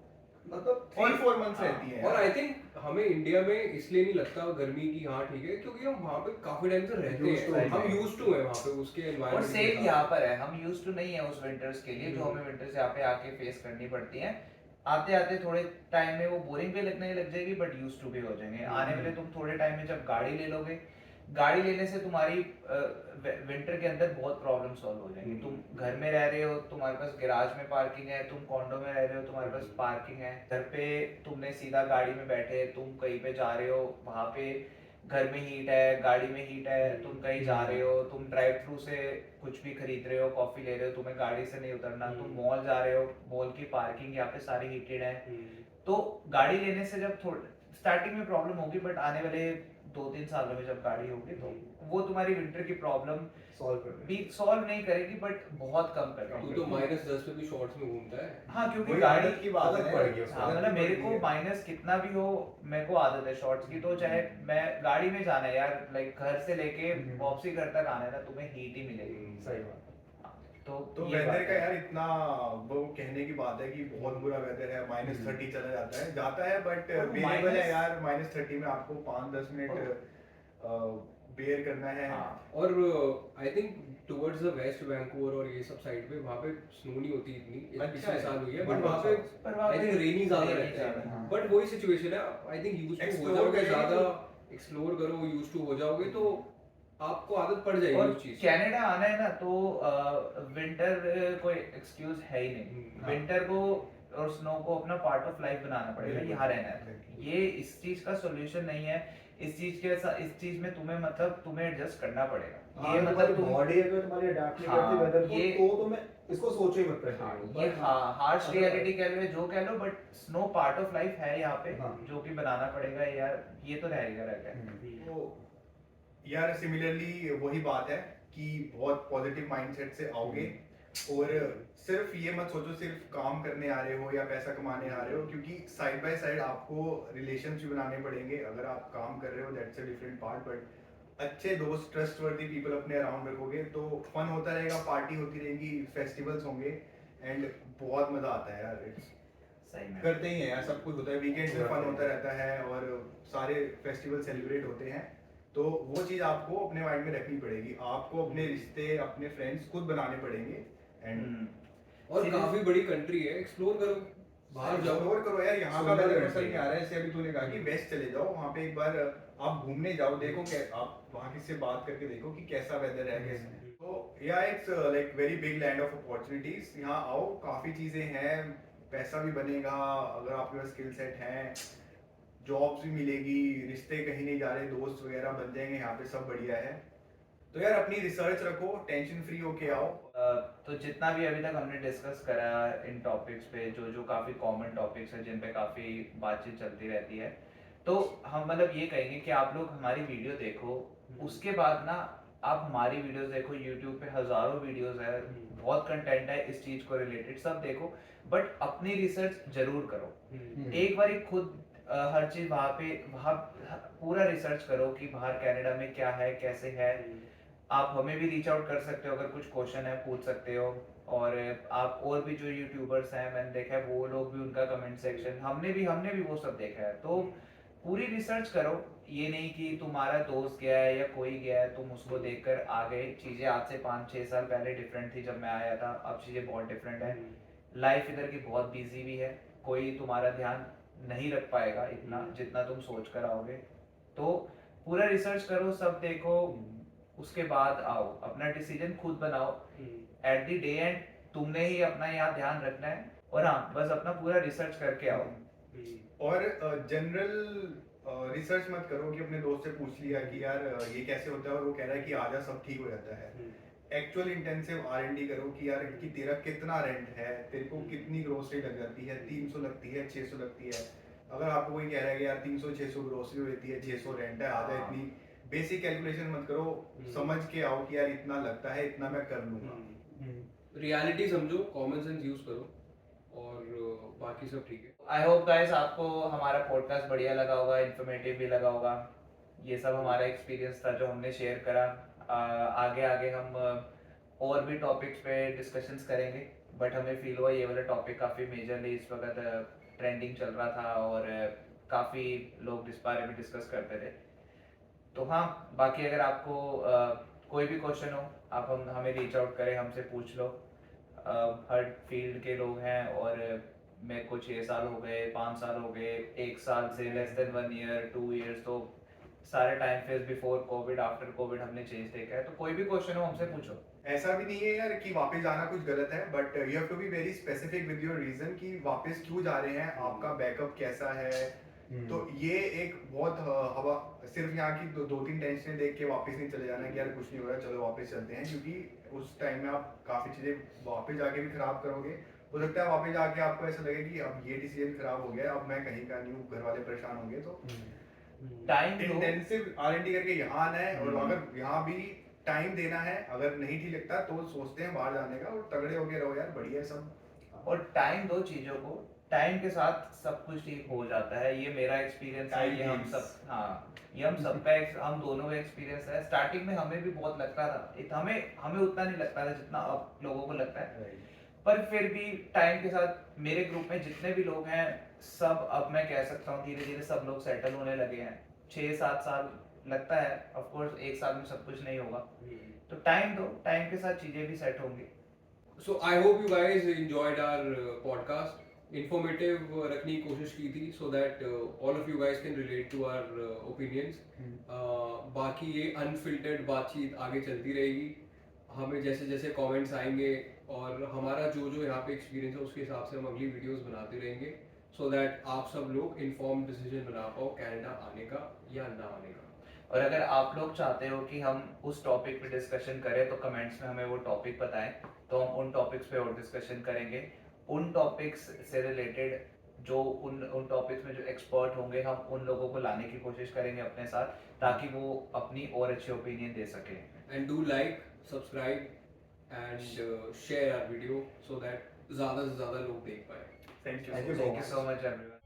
मतलब 3-4 मंथ्स रहती है। और आई थिंक हमें इंडिया में इसलिए नहीं लगता गर्मी की, हाँ ठीक है, क्योंकि हम वहाँ पे काफी टाइम से रहते Used to हैं, हैं। हम यूज्ड टू हैं वहाँ पे उसके और एनवायरनमेंट सेम यहाँ पर है, हम यूज्ड टू नहीं है उस विंटर्स के लिए जो हमें विंटर्स यहाँ पे आके फेस करनी पड़ती हैं। आते आते थोड़े टाइम में वो बोरिंग भी लगने लग जाएगी, बट यूज्ड टू भी हो जाएंगे। आने वाले तुम थोड़े टाइम में जब गाड़ी ले लोगे, गाड़ी लेने से तुम्हारी विंटर के अंदर बहुत प्रॉब्लम सॉल्व हो जाएंगी। तुम घर में रह रहे हो, तुम्हारे पास गैराज में पार्किंग है, तुम कॉन्डो में रह रहे हो, तुम्हारे पास पार्किंग है। घर पे तुमने सीधा गाड़ी में बैठे, तुम कहीं पे जा रहे हो, वहां पे घर में हीट है, गाड़ी में हीट है, तुम कहीं जा रहे हो, तुम ड्राइव थ्रू से कुछ भी खरीद रहे हो, कॉफी ले रहे हो, तुम्हें गाड़ी से नहीं उतरना, तुम मॉल जा रहे हो, मॉल की पार्किंग यहाँ पे सारी हीटेड है। तो गाड़ी लेने से जब स्टार्टिंग में प्रॉब्लम होगी, बट आने वाले 2-3 सालों में जब गाड़ी होगी तो वो तुम्हारी विंटर की प्रॉब्लम सॉल्व कर भी सॉल्व नहीं करेगी, बट बहुत कम कर तू देगी। तो -10 पे भी शॉर्ट्स में घूमता है। हाँ, क्योंकि वही गाड़ी आदत की बात आदत है पड़ गई उसको। हाँ, मतलब मेरे को माइनस कितना भी हो, मेरे को आदत है शॉर्ट्स की। तो चाहे मैं गाड़ी में जाना है यार, लाइक घर से लेके वापसी घर तक आना है ना, तुम्हें हीट ही मिलेगी। सही बात। तो ये वेदर बात का है। यार इतना वो कहने की बात है कि बहुत बुरा वेदर है, -30 चला जाता है बट और वेरिएबल है minus- यार। -30 में आपको 5-10 मिनट बेयर करना है। हाँ और I think towards the west Vancouver और ये सब साइड पे वहाँ पे स्नो नहीं होती इतनी, अच्छा पिछले है। साल हुई है, हाँ, बट वहाँ पे पर वहाँ आई पे थिंक रेनी ज्यादा rainy रहता ज्यादा, है, हाँ। बट वही सिचुएशन है, आई थिंक यूज्ड टू हो Explore जाओगे, करेंगे ज्यादा तो- एक्सप्लोर करो, यूज्ड टू हो जाओगे तो आपको आदत पड़ जाएगी और उस चीज की। कनाडा आना है ना तो विंटर कोई एक्सक्यूज है ही नहीं। हाँ। विंटर को और स्नो को अपना पार्ट ऑफ लाइफ बनाना पड़ेगा, बिल्कुल, यहाँ रहना है। exactly। ये इस चीज का सॉल्यूशन नहीं है। इस चीज में तुम्हें मतलब तुम्हें एडजस्ट करना पड़ेगा। हाँ, ये अगर मतलब तुम्हारी तुम बॉडी अगर तुम्हारी अडैप्ट नहीं करती हाँ, वेदर को, ये- तो तुम्हें इसको सोचो ही मत हाँ, करना। ये हार्श अगर- रियलिटी कह लो या जो कह लो, but snow part of life है यहाँ पे, हाँ। जो कि बनाना पड़ेगा यार, ये तो रहेगा रहेगा। तो यार सिमिलरली वही बात है कि बहुत पॉजिटिव माइंडसेट से आओगे और सिर्फ ये मत सोचो सिर्फ काम करने आ रहे हो या पैसा कमाने आ रहे हो, क्योंकि साइड बाय साइड आपको रिलेशंस भी बनाने पड़ेंगे। अगर आप काम कर रहे हो that's a different part, but अच्छे दोस्त ट्रस्टवर्दी पीपल अपने अराउंड रखोगे तो फन होता रहेगा, पार्टी होती रहेगी, फेस्टिवल्स होंगे एंड बहुत मजा आता है यार। इट्स सही में करते ही है यार, सब कुछ होता है, वीकेंड में फन होता रहता है और सारे फेस्टिवल सेलिब्रेट होते हैं। तो वो चीज आपको अपने माइंड में रखनी पड़ेगी, आपको अपने रिश्ते अपने फ्रेंड्स खुद बनाने पड़ेंगे एंड और Seriously? काफी बड़ी कंट्री है, एक्सप्लोर करो, बाहर जाओ। एक्सप्लोर करो यार। यहाँ का सुंदर वेदर country पसंद नहीं है। आ रहा है, जैसे अभी तूने कहा कि वेस्ट चले जाओ, वहाँ पे एक बार आप घूमने जाओ, देखो आप वहाँ किसी से बात करके देखो कि कैसा वेदर है कैसा। तो या it's like very big land of opportunities. यहाँ आओ, काफी चीजें हैं, पैसा भी बनेगा अगर आपके पास स्किल सेट है, जॉब्स भी मिलेगी, रिश्ते कहीं नहीं जा रहे, दोस्त वगैरह बन जाएंगे यहाँ पे, सब बढ़िया है। तो यार अपनी रिसर्च रखो, टेंशन फ्री होके आओ। तो जितना भी अभी तक हमने डिस्कस करा इन टॉपिक्स पे, जो जो काफ़ी कॉमन टॉपिक्स हैं जिन पे काफ़ी बातचीत चलती रहती है, तो हम मतलब ये कहेंगे कि आप लोग हमारी वीडियो देखो, उसके बाद ना आप हमारी वीडियोस देखो। यूट्यूब पे हज़ारों वीडियोस है, बहुत कंटेंट है इस चीज़ को रिलेटेड, सब देखो, बट अपनी रिसर्च जरूर करो। एक बार खुद हर चीज़ वहाँ पूरा रिसर्च करो कि बाहर कनाडा में क्या है कैसे है। आप हमें भी रीच आउट कर सकते हो, अगर कुछ क्वेश्चन है पूछ सकते हो। और आप और भी जो यूट्यूबर्स हैं मैंने देखा है, वो लोग भी उनका कमेंट सेक्शन, हमने भी वो सब देखा है। तो पूरी रिसर्च करो, ये नहीं कि तुम्हारा दोस्त गया है या कोई गया है तुम उसको देखकर आ गए। चीज़ें आज से 5-6 साल पहले डिफरेंट थी जब मैं आया था, अब चीज़ें बहुत डिफरेंट है। लाइफ इधर की बहुत बिजी भी है, कोई तुम्हारा ध्यान नहीं रख पाएगा इतना जितना तुम सोच कर आओगे। तो पूरा रिसर्च करो, सब देखो, उसके बाद आओ, अपना डिसीजन खुद बनाओ। एट द डे एंड तुमने ही अपना यहाँ ध्यान रखना है, और हाँ बस अपना पूरा रिसर्च करके आओ। और जनरल रिसर्च मत करो कि अपने दोस्त से पूछ लिया कि यार ये कैसे होता है और वो कह रहा है कि आजा सब ठीक हो जाता है। एक्चुअल इंटेंसिव R&D करो कि यार कि तेरा कितना रेंट है, तेरे को कितनी ग्रोसरी लग जाती है, 300 लगती है 600 लगती है। अगर आपको कोई कह रहा है कि यार 300-600 ग्रोसरी होती है, 600 रेंट है, आधा, इतनी बेसिक कैलकुलेशन मत करो, समझ के आओ कि यार इतना लगता है, इतना मैं कर लूंगा। रियलिटी समझो, कॉमन सेंस यूज करो और बाकी सब ठीक है। आई होप गाइस आपको हमारा पॉडकास्ट बढ़िया लगा होगा, इन्फॉर्मेटिव भी लगा होगा। ये सब हमारा एक्सपीरियंस था जो हमने शेयर करा। आगे आगे हम और भी टॉपिक्स पे डिस्कशंस करेंगे, बट हमें फील हुआ ये वाला टॉपिक काफ़ी मेजरली इस वक्त ट्रेंडिंग चल रहा था और काफ़ी लोग इस बारे में डिस्कस करते थे। तो हाँ, बाकी अगर आपको कोई भी क्वेश्चन हो, आप हमें रीच आउट करें, हमसे पूछ लो। हर फील्ड के लोग हैं, और मेरे को 6 साल हो गए, 5 साल हो गए, 1 साल से लेस देन 1 ईयर, 2 ईयर्स, तो सारे time phase before Covid after Covid हमने चेंज देखा है। तो कोई भी क्वेश्चन हो हमसे पूछो। ऐसा भी नहीं है यार कि वापस जाना कुछ गलत है, but you have to be very specific with your reason कि वापस क्यों जा रहे हैं, आपका बैकअप कैसा है। तो ये एक बहुत हवा, सिर्फ यहाँ की दो तीन टेंशन देख के वापस नहीं चले जाना कि यार कुछ नहीं हो रहा चलो वापस चलते हैं, क्योंकि उस टाइम में आप काफी चीजें वापस जाके भी खराब करोगे। हो सकता है वापस जाके आपको ऐसा लगे कि अब ये डिसीजन खराब हो गया, अब मैं कहीं का नहीं हूँ, घर वाले परेशान होंगे। तो टाइम इंटेंसिव R&D करके यहाँ आना है, और अगर यहाँ भी टाइम देना है, अगर नहीं ठीक लगता तो सोचते हैं बाहर जाने का, और तगड़े होके रहो यार, बढ़िया है सब। और टाइम दो चीजों को, टाइम के साथ सब कुछ ठीक हो जाता है। ये मेरा एक्सपीरियंस है, ये हम सब, हाँ ये हम सबका हम दोनों का एक्सपीरियंस है। स्टार्टिंग में हमें भी बहुत लगता था, हमें उतना नहीं लगता था जितना अब लोगों को लगता है। पर फिर भी टाइम के साथ मेरे ग्रुप में जितने भी लोग हैं, सब अब मैं कह सकता हूँ धीरे धीरे सब लोग सेटल होने लगे हैं। 6-7 साल लगता है ऑफ कोर्स एक साल में सब कुछ नहीं होगा, तो टाइम दो, टाइम के साथ चीजें भी सेट होंगी। So I hope you guys enjoyed our podcast. Informative रखने की कोशिश की थी so that all of you guys can relate to our opinions. बाकी ये unfiltered बातचीत आगे चलती रहेगी। हमें जैसे जैसे comments आएंगे और हमारा जो जो यहाँ पे एक्सपीरियंस है उसके हिसाब से हम अगली वीडियोस बनाते रहेंगे so that आप सब लोग informed decision बना पाओ कनाडा आने का या ना आने का। और अगर आप लोग चाहते हो कि हम उस टॉपिक पे डिस्कशन करें तो कमेंट्स में हमें वो टॉपिक बताएं, तो हम उन टॉपिक्स पे और डिस्कशन करेंगे। उन टॉपिक्स से रिलेटेड जो उन टॉपिक्स में जो एक्सपर्ट होंगे हम उन लोगों को लाने की कोशिश करेंगे अपने साथ, ताकि वो अपनी और अच्छी ओपिनियन दे सके। And do like, subscribe and share our video so that ज़्यादा से ज़्यादा लोग देख पाए। Thank you. Thank you so Thank you much. so much everyone.